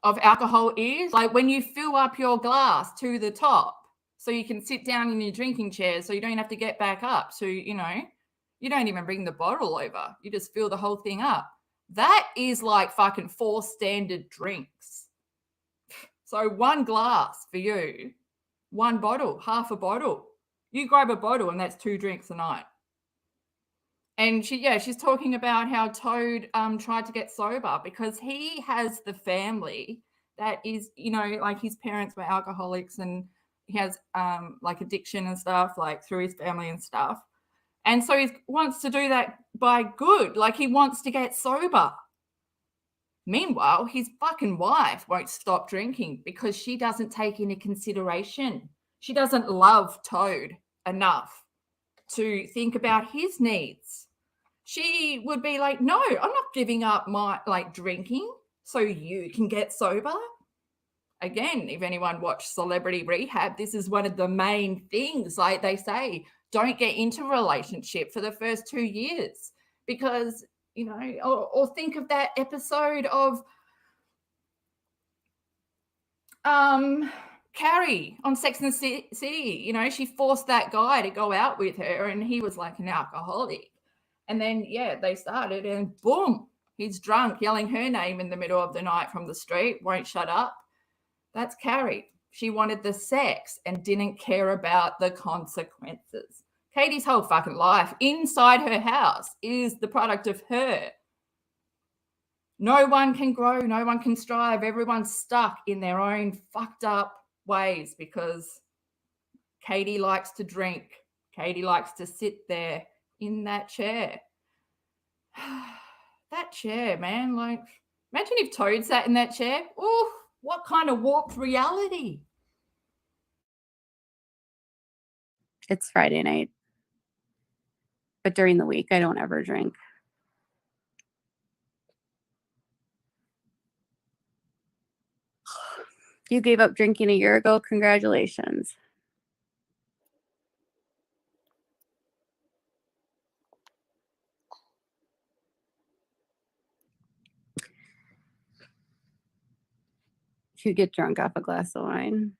Speaker 2: of alcohol is? Like when you fill up your glass to the top so you can sit down in your drinking chair so you don't have to get back up. So, you know, You don't even bring the bottle over. You just fill the whole thing up. That is like fucking 4 standard drinks. So 1 glass for you, 1 bottle, half a bottle. You grab a bottle and that's 2 drinks a night. And she's talking about how Toad tried to get sober because he has the family that is, you know, like his parents were alcoholics and he has like addiction and stuff, like through his family and stuff. And so he wants to do that by good, like he wants to get sober. Meanwhile, his fucking wife won't stop drinking because she doesn't take into consideration. She doesn't love Toad enough to think about his needs. She would be like, no, I'm not giving up my drinking so you can get sober. Again, if anyone watched Celebrity Rehab, this is one of the main things. Like they say, don't get into a relationship for the first 2 years because, you know, or think of that episode of Carrie on Sex and the City. You know, she forced that guy to go out with her and he was like an alcoholic. And then, they started and boom, he's drunk, yelling her name in the middle of the night from the street, won't shut up. That's Carrie. She wanted the sex and didn't care about the consequences. Katie's whole fucking life inside her house is the product of her. No one can grow, no one can strive. Everyone's stuck in their own fucked up ways because Katie likes to drink. Katie likes to sit there in that chair. That chair, man. Like, imagine if Toad sat in that chair. Ooh, what kind of warped reality?
Speaker 4: It's Friday night. But during the week, I don't ever drink. You gave up drinking a year ago. Congratulations. You get drunk off a glass of wine.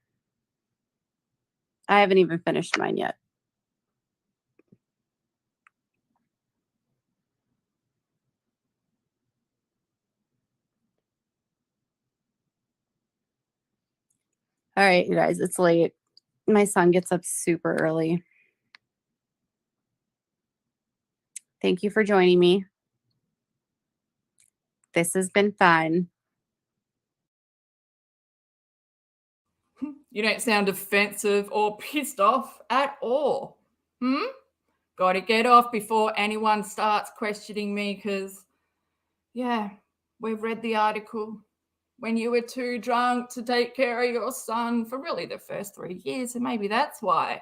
Speaker 4: I haven't even finished mine yet. All right, you guys, it's late. My son gets up super early. Thank you for joining me. This has been fun.
Speaker 2: You don't sound offensive or pissed off at all. Got to get off before anyone starts questioning me because, we've read the article. When you were too drunk to take care of your son for really the first 3 years, and maybe that's why,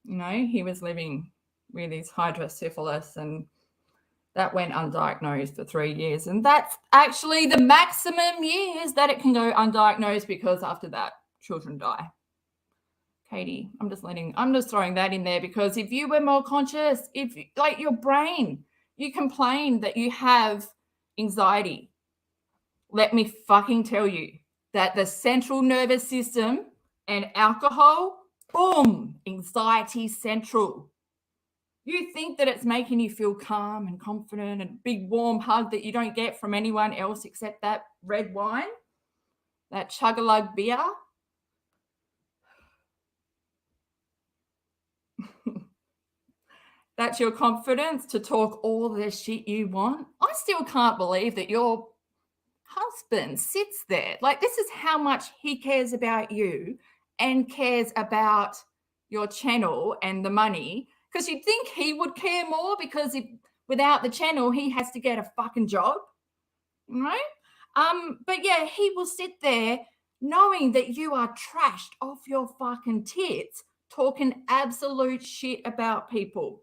Speaker 2: you know, he was living with his hydrocephalus and that went undiagnosed for 3 years. And that's actually the maximum years that it can go undiagnosed because after that, children die. Katie, I'm just throwing that in there because if you were more conscious, if like your brain, you complain that you have anxiety. Let me fucking tell you that the central nervous system and alcohol, boom, anxiety central. You think that it's making you feel calm and confident and a big warm hug that you don't get from anyone else except that red wine, that chug-a-lug beer. That's your confidence to talk all the shit you want. I still can't believe that your husband sits there. Like, this is how much he cares about you and cares about your channel and the money, because you'd think he would care more because without the channel, he has to get a fucking job, right? But he will sit there knowing that you are trashed off your fucking tits, talking absolute shit about people.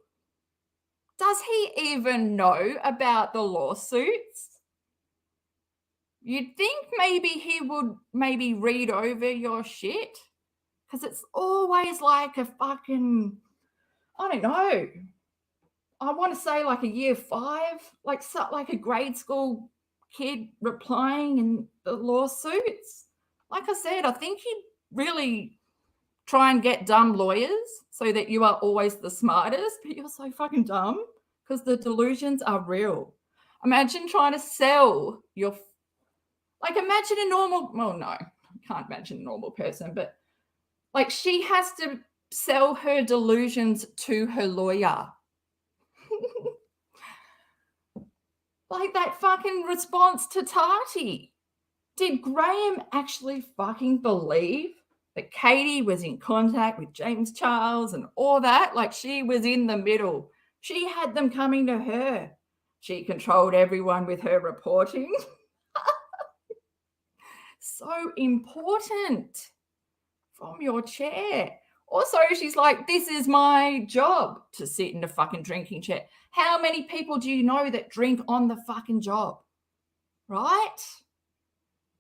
Speaker 2: Does he even know about the lawsuits? You'd think maybe he would read over your shit because it's always like a fucking, I don't know. I want to say like a year 5, like a grade school kid replying in the lawsuits. Like I said, I think he'd really try and get dumb lawyers so that you are always the smartest, but you're so fucking dumb because the delusions are real. Imagine trying to sell your, like, imagine a normal, well, no, I can't imagine a normal person, but like she has to sell her delusions to her lawyer. Like that fucking response to Tati. Did Graham actually fucking believe that Katie was in contact with James Charles and all that? Like she was in the middle. She had them coming to her. She controlled everyone with her reporting. So important from your chair. Also, she's like, this is my job to sit in a fucking drinking chair. How many people do you know that drink on the fucking job? Right?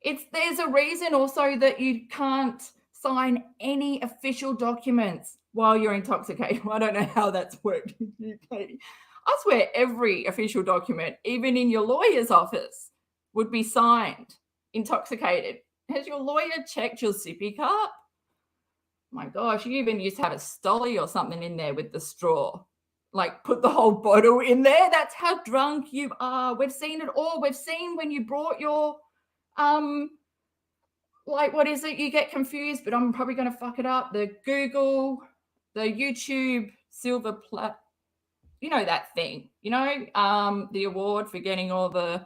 Speaker 2: There's a reason also that you can't sign any official documents while you're intoxicated. I don't know how that's worked in the UK. I swear every official document, even in your lawyer's office, would be signed intoxicated. Has your lawyer checked your sippy cup? My gosh, you even used to have a stolly or something in there with the straw. Like put the whole bottle in there. That's how drunk you are. We've seen it all. We've seen when you brought your, like, what is it? You get confused, but I'm probably going to fuck it up. The Google, the YouTube silver plat, you know, that thing, you know, the award for getting all the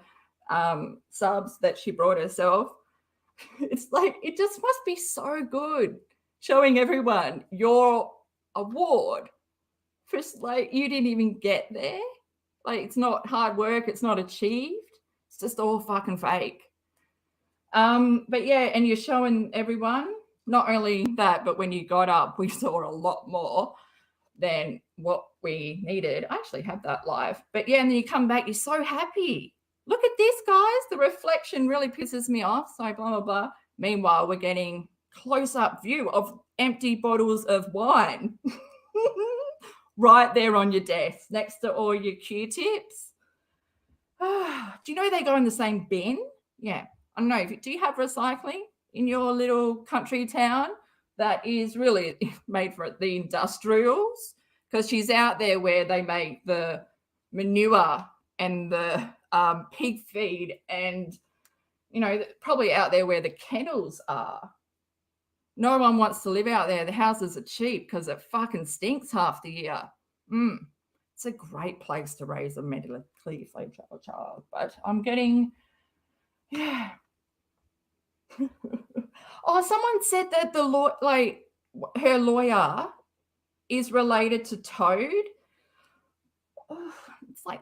Speaker 2: subs that she brought herself. It's like, it just must be so good showing everyone your award for, like, you didn't even get there. Like, it's not hard work. It's not achieved. It's just all fucking fake. But yeah, and you're showing everyone, not only that, but when you got up, we saw a lot more than what we needed. I actually have that live. But yeah, and then you come back, you're so happy. Look at this, guys. The reflection really pisses me off. So blah, blah, blah. Meanwhile, we're getting close-up view of empty bottles of wine right there on your desk next to all your Q-tips. Do you know they go in the same bin? Yeah. I don't know. Do you have recycling in your little country town that is really made for the industrials? Because she's out there where they make the manure and the pig feed and, you know, probably out there where the kennels are. No one wants to live out there. The houses are cheap because it fucking stinks half the year. It's a great place to raise a medically fragile child. But I'm getting, yeah. Oh, someone said that the law, like her lawyer is related to Toad. Oh, it's like,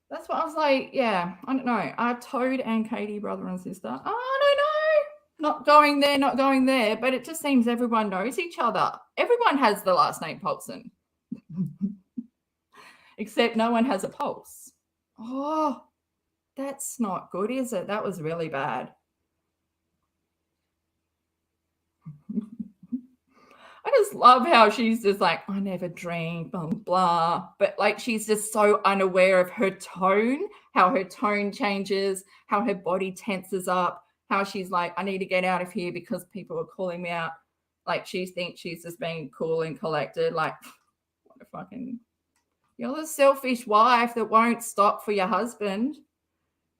Speaker 2: that's what I was like, yeah, I don't know. Are Toad and Katie brother and sister? Oh, I don't know. Not going there, but it just seems everyone knows each other. Everyone has the last name Paulson. Except no one has a pulse. Oh, that's not good, is it? That was really bad. I just love how she's just like, I never drink, blah, blah. But like, she's just so unaware of her tone, how her tone changes, how her body tenses up, how she's like, I need to get out of here because people are calling me out. Like, she thinks she's just being cool and collected. Like, what a fucking, you're the selfish wife that won't stop for your husband.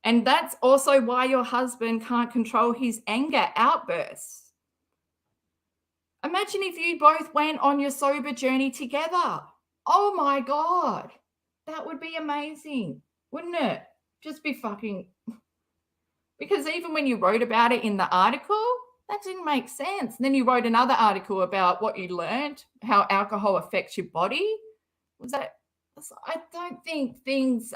Speaker 2: And that's also why your husband can't control his anger outbursts. Imagine if you both went on your sober journey together. Oh my God. That would be amazing, wouldn't it? Just be fucking, because even when you wrote about it in the article, that didn't make sense. And then you wrote another article about what you learned, how alcohol affects your body. Was that, I don't think things,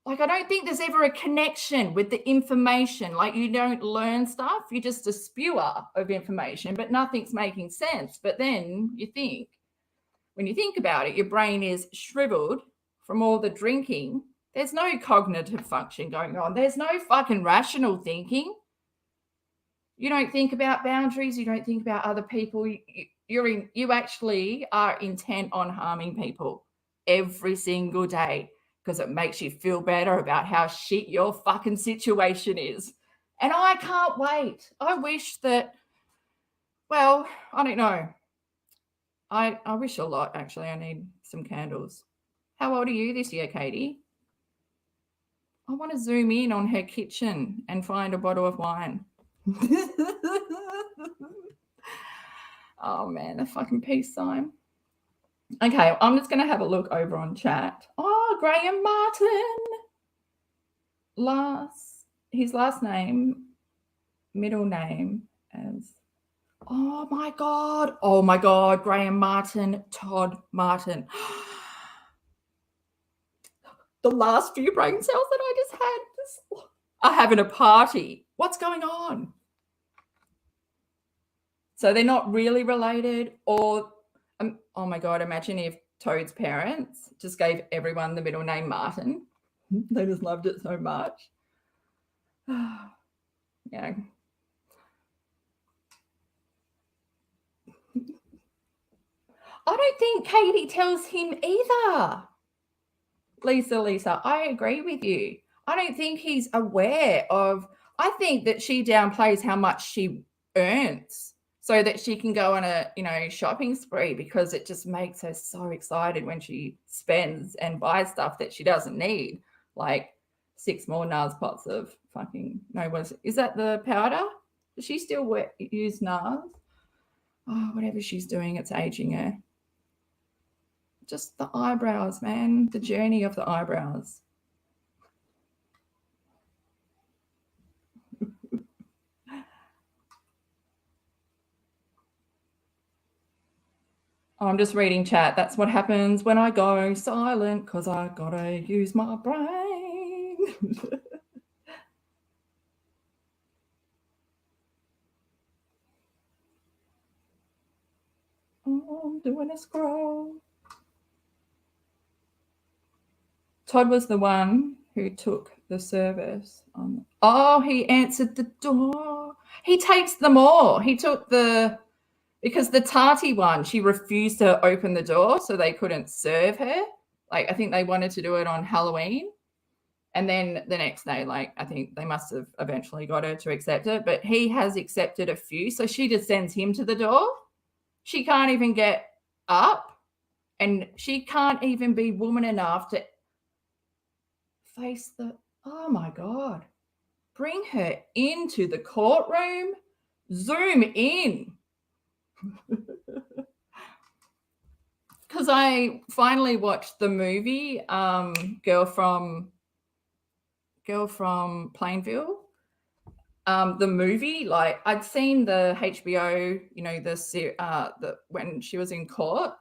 Speaker 2: like, I don't think there's ever a connection with the information. Like, you don't learn stuff. You're just a spewer of information, but nothing's making sense. But then you think, when you think about it, your brain is shriveled from all the drinking. There's no cognitive function going on. There's no fucking rational thinking. You don't think about boundaries. You don't think about other people. You actually are intent on harming people every single day, because it makes you feel better about how shit your fucking situation is. And I can't wait. I wish that, well, I don't know. I wish a lot, actually. I need some candles. How old are you this year, Katie? I want to zoom in on her kitchen and find a bottle of wine. Oh, man, a fucking peace sign. Okay, I'm just going to have a look over on chat. Oh, Graham Martin. His last name, middle name as, oh my God, Graham Martin, Todd Martin. The last few brain cells that I just had are having a party. What's going on? So they're not really related, or, oh my God, imagine if Toad's parents just gave everyone the middle name Martin. They just loved it so much. Yeah. I don't think Katie tells him either. Lisa, I agree with you. I don't think he's aware of, I think that she downplays how much she earns so that she can go on a, shopping spree, because it just makes her so excited when she spends and buys stuff that she doesn't need, like 6 more NARS pots of fucking, is that the powder? Does she still use NARS? Oh, whatever she's doing, it's aging her. Just the eyebrows, man. The journey of the eyebrows. I'm just reading chat. That's what happens when I go silent, because I gotta use my brain. Oh, I'm doing a scroll. Todd was the one who took the service on. Oh, he answered the door. He takes them all. He took because the tarty one, she refused to open the door, so they couldn't serve her. Like, I think they wanted to do it on Halloween. And then the next day, like, I think they must have eventually got her to accept it, but he has accepted a few. So she just sends him to the door. She can't even get up, and she can't even be woman enough to face the, oh my God, bring her into the courtroom, zoom in. Because I finally watched the movie Girl from Plainville. The movie, like, I'd seen the HBO, the when she was in court,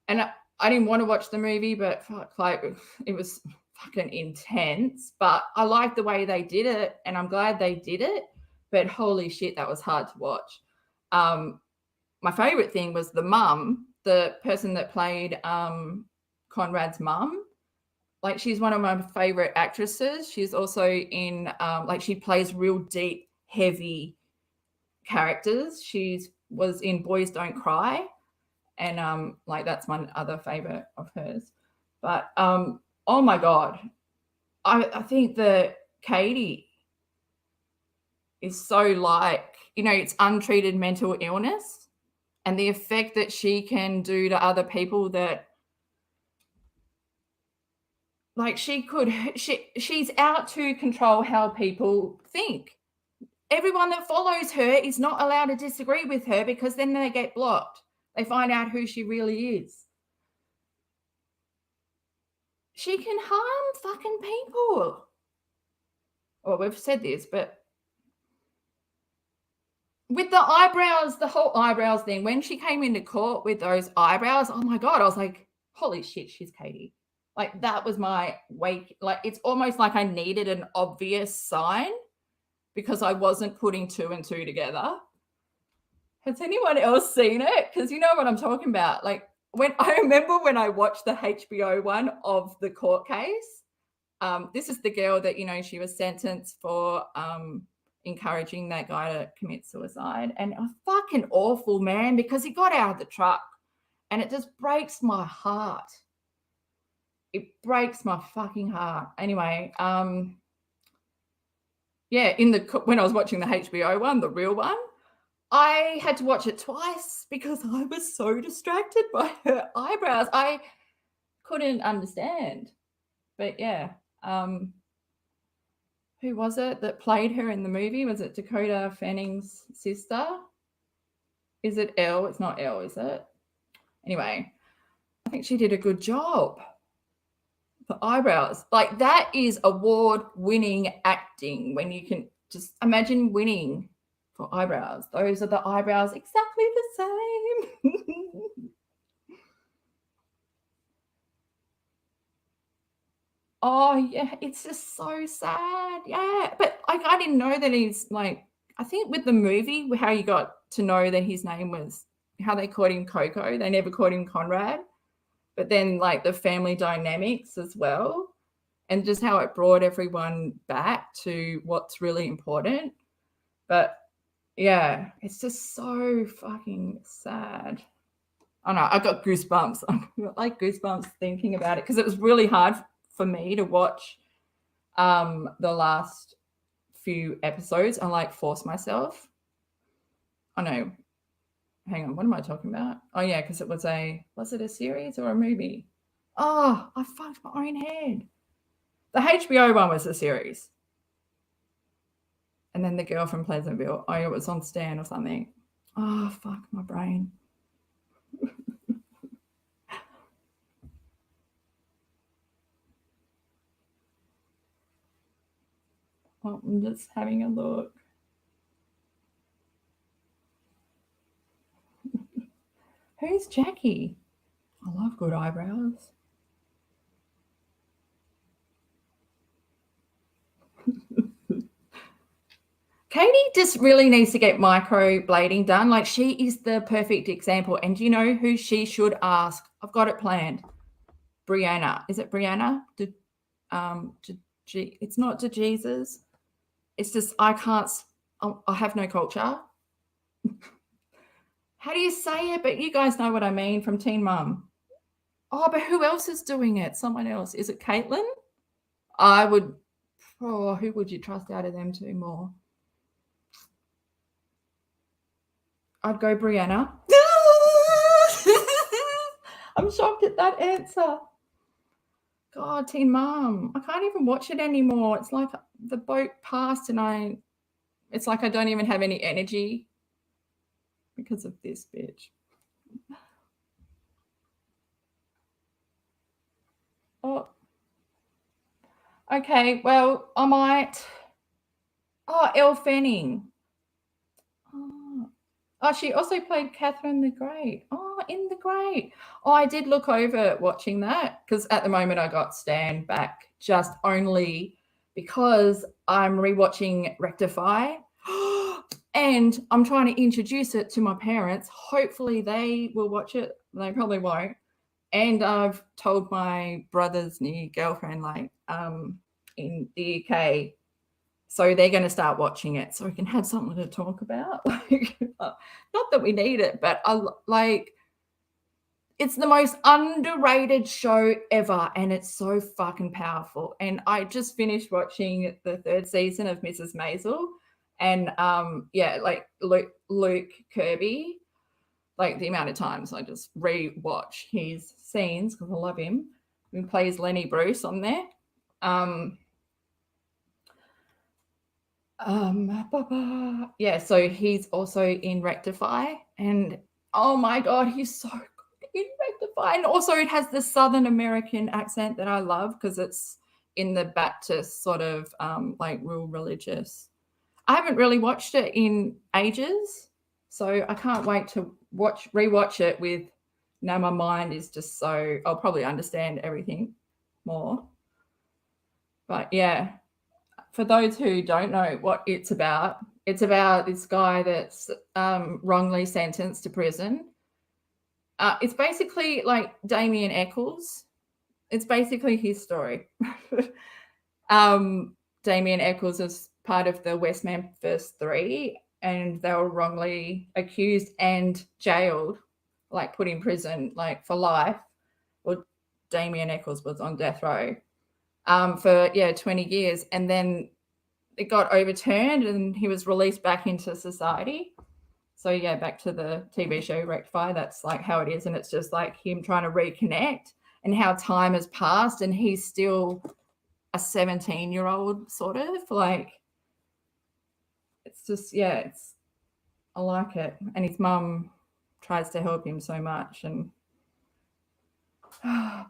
Speaker 2: and I didn't want to watch the movie, but like, it was fucking intense. But I liked the way they did it, and I'm glad they did it. But holy shit, that was hard to watch. My favorite thing was the mum, the person that played Conrad's mum. Like, she's one of my favorite actresses. She's also in, she plays real deep, heavy characters. She was in Boys Don't Cry. And, that's my other favorite of hers. But, oh, my God. I think that Katie is so it's untreated mental illness, and the effect that she can do to other people that, like, she's out to control how people think. Everyone that follows her is not allowed to disagree with her, because then they get blocked. They find out who she really is. She can harm fucking people. Well, we've said this, but with the eyebrows, the whole eyebrows thing, when she came into court with those eyebrows, oh my God, I was like, holy shit, she's Katie. Like, that was my wake. Like, it's almost like I needed an obvious sign, because I wasn't putting 2 and 2 together. Has anyone else seen it? Because you know what I'm talking about. Like, I remember when I watched the HBO one of the court case, this is the girl that, she was sentenced for encouraging that guy to commit suicide. And a fucking awful, man, because he got out of the truck, and it just breaks my heart. It breaks my fucking heart. Anyway, yeah, when I was watching the HBO one, the real one, I had to watch it twice because I was so distracted by her eyebrows. I couldn't understand. But yeah, who was it that played her in the movie? Was it Dakota Fanning's sister? Is it Elle? It's not Elle, is it? Anyway, I think she did a good job. The eyebrows, like that is award-winning acting when you can just imagine winning for eyebrows. Those are the eyebrows exactly the same. Oh yeah, it's just so sad. Yeah, but I didn't know that he's like, I think with the movie, how you got to know that his name was, how they called him Coco. They never called him Conrad. But then like the family dynamics as well, and just how it brought everyone back to what's really important. But yeah, it's just so fucking sad. I know, I got goosebumps. I got like goosebumps thinking about it because it was really hard for me to watch the last few episodes and like force myself. I know. Hang on, what am I talking about? Oh yeah, because was it a series or a movie? Oh, I fucked my own head. The HBO one was a series. And then The Girl from Pleasantville. Oh, it was on Stan or something. Oh, fuck my brain. Oh, I'm just having a look. Who's Jackie? I love good eyebrows. Katie just really needs to get microblading done. Like she is the perfect example. And do you know who she should ask? I've got it planned. Brianna. Is it Brianna? It's not to Jesus. It's just I have no culture. How do you say it? But you guys know what I mean from Teen Mum. Oh, but who else is doing it? Someone else. Is it Caitlin? Who would you trust out of them two more? I'd go Brianna. I'm shocked at that answer. God, Teen Mum. I can't even watch it anymore. It's like the boat passed and it's like I don't even have any energy because of this bitch. Oh. Okay, well, I might. Oh, Elle Fanning. Oh, she also played Catherine the Great. Oh, in The Great. Oh, I did look over watching that because at the moment I got Stan back just only because I'm rewatching Rectify and I'm trying to introduce it to my parents. Hopefully they will watch it. They probably won't. And I've told my brother's new girlfriend, like in the UK, so they're going to start watching it so we can have something to talk about. Like, not that we need it, but it's the most underrated show ever, and it's so fucking powerful. And I just finished watching the 3rd season of Mrs. Maisel, and like Luke Kirby. Like the amount of times I just re-watch his scenes because I love him. He plays Lenny Bruce on there. Yeah, so he's also in Rectify, and oh my god, he's so good in Rectify. And also it has the Southern American accent that I love because it's in the Baptist sort of like real religious. I haven't really watched it in ages, so I can't wait to rewatch it with, now my mind is just so, I'll probably understand everything more. But yeah, for those who don't know what it's about this guy that's wrongly sentenced to prison. It's basically like Damien Eccles. It's basically his story. Damien Eccles is part of the West Memphis 3, and they were wrongly accused and jailed, like put in prison like for life. Well, Damien Eccles was on death row for 20 years, and then it got overturned and he was released back into society. So yeah, back to the TV show Rectify. That's like how it is, and it's just like him trying to reconnect, and how time has passed, and he's still a 17-year-old sort of like. It's just I like it, and his mum tries to help him so much, and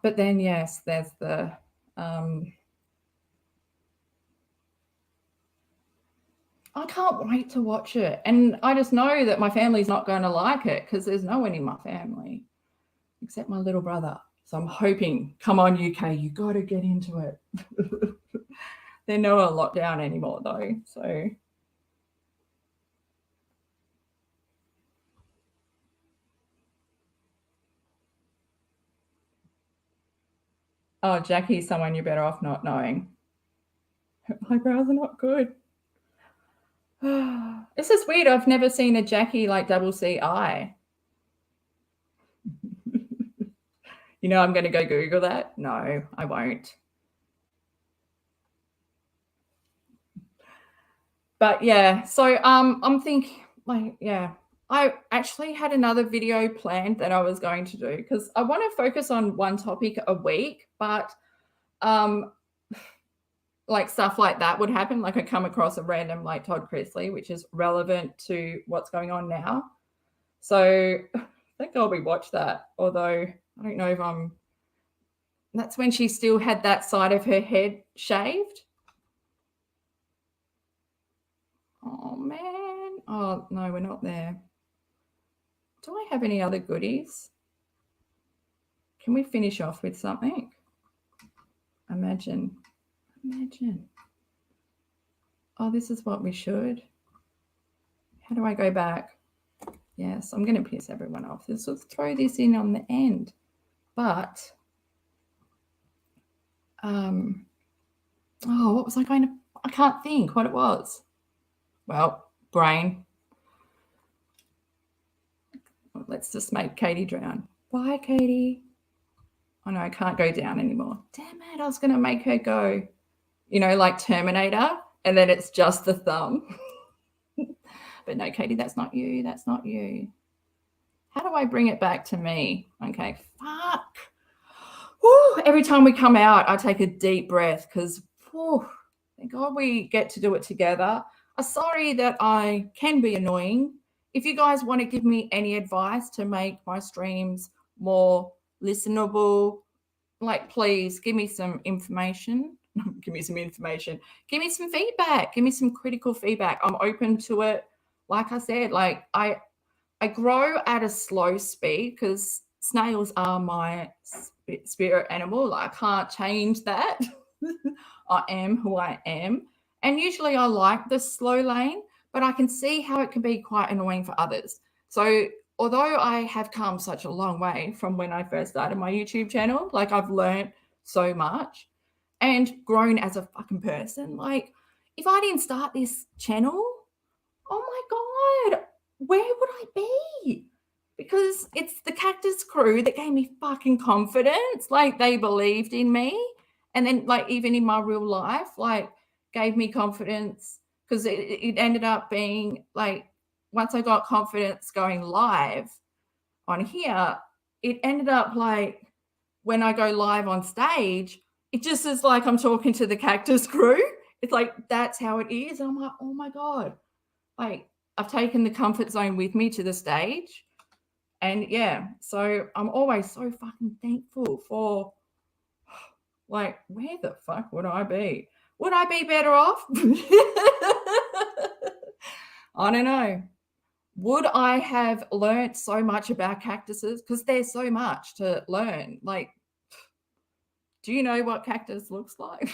Speaker 2: but then yes, there's the I can't wait to watch it. And I just know that my family's not going to like it because there's no one in my family except my little brother. So I'm hoping, come on, UK, you got to get into it. They're not a lockdown anymore, though. So. Oh, Jackie's someone you're better off not knowing. Her eyebrows are not good. This is weird. I've never seen a Jackie like double C eye. You know, I'm going to go Google that. No, I won't. But yeah, so I'm thinking like, yeah, I actually had another video planned that I was going to do because I want to focus on one topic a week, but like stuff like that would happen. Like I come across a random like Todd Chrisley, which is relevant to what's going on now. So I think I'll rewatch that. Although I don't know if that's when she still had that side of her head shaved. Oh man. Oh no, we're not there. Do I have any other goodies? Can we finish off with something? Imagine. Oh, this is what we should. How do I go back? Yes, I'm going to piss everyone off. Let's throw this in on the end. But, oh, what was I going to, I can't think what it was. Well, brain. Let's just make Katie drown. Bye, Katie. Oh, no, I can't go down anymore. Damn it, I was going to make her go, you know, like Terminator, and then it's just the thumb. But no, Katie, that's not you. That's not you. How do I bring it back to me? Okay, fuck. Woo, every time we come out, I take a deep breath because, thank God we get to do it together. I'm sorry that I can be annoying. If you guys want to give me any advice to make my streams more listenable, like please give me some information. Give me some information. Give me some feedback. Give me some critical feedback. I'm open to it. Like I said, like I grow at a slow speed because snails are my spirit animal. I can't change that. I am who I am. And usually I like the slow lane, but I can see how it can be quite annoying for others. So although I have come such a long way from when I first started my YouTube channel, like I've learned so much and grown as a fucking person. Like if I didn't start this channel, oh my God, where would I be? Because it's the Cactus crew that gave me fucking confidence. Like they believed in me. And then like even in my real life, like gave me confidence because it ended up being like once I got confidence going live on here, it ended up like when I go live on stage, it just is like I'm talking to the Cactus crew. It's like that's how it is. And I'm like, oh my God. Like I've taken the comfort zone with me to the stage. And yeah, so I'm always so fucking thankful for like, where the fuck would I be? Would I be better off? I don't know. Would I have learnt so much about cactuses? Because there's so much to learn. Like, do you know what cactus looks like?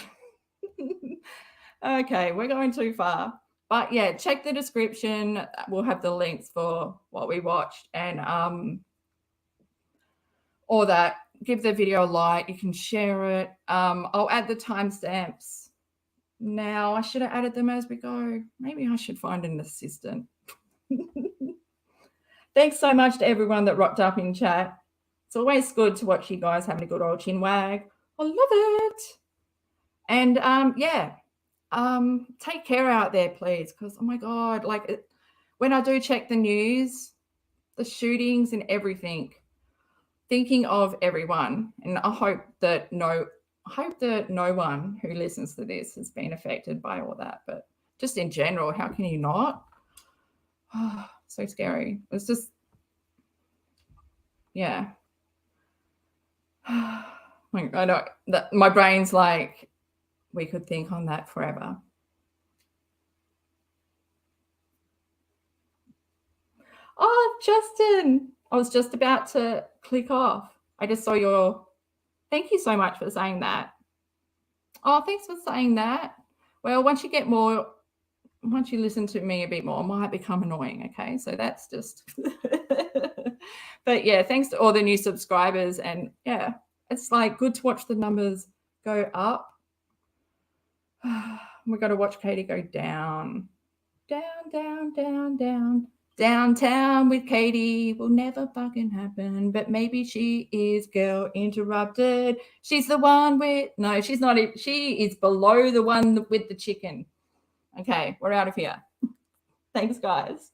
Speaker 2: Okay, we're going too far. But yeah, check the description. We'll have the links for what we watched and all that. Give the video a like. You can share it. I'll add the timestamps now. I should have added them as we go. Maybe I should find an assistant. Thanks so much to everyone that rocked up in chat. It's always good to watch you guys having a good old chin wag. I love it. And yeah, take care out there, please, because oh my God, like when I do check the news, the shootings and everything, thinking of everyone, and I hope that no one who listens to this has been affected by all that, but just in general, how can you not? Oh, so scary. It's just, yeah. I know that my brain's like, we could think on that forever. Oh, Justin, I was just about to click off. I just saw your, thank you so much for saying that. Oh, thanks for saying that. Well, once you listen to me a bit more, it might become annoying. Okay. So that's just, but yeah, thanks to all the new subscribers. And yeah, it's like good to watch the numbers go up. We've got to watch Katie go down, down, down, down, down. Downtown with Katie will never fucking happen, but maybe she is girl interrupted. She's the one with, no, she's not. She is below the one with the chicken. Okay, we're out of here. Thanks, guys.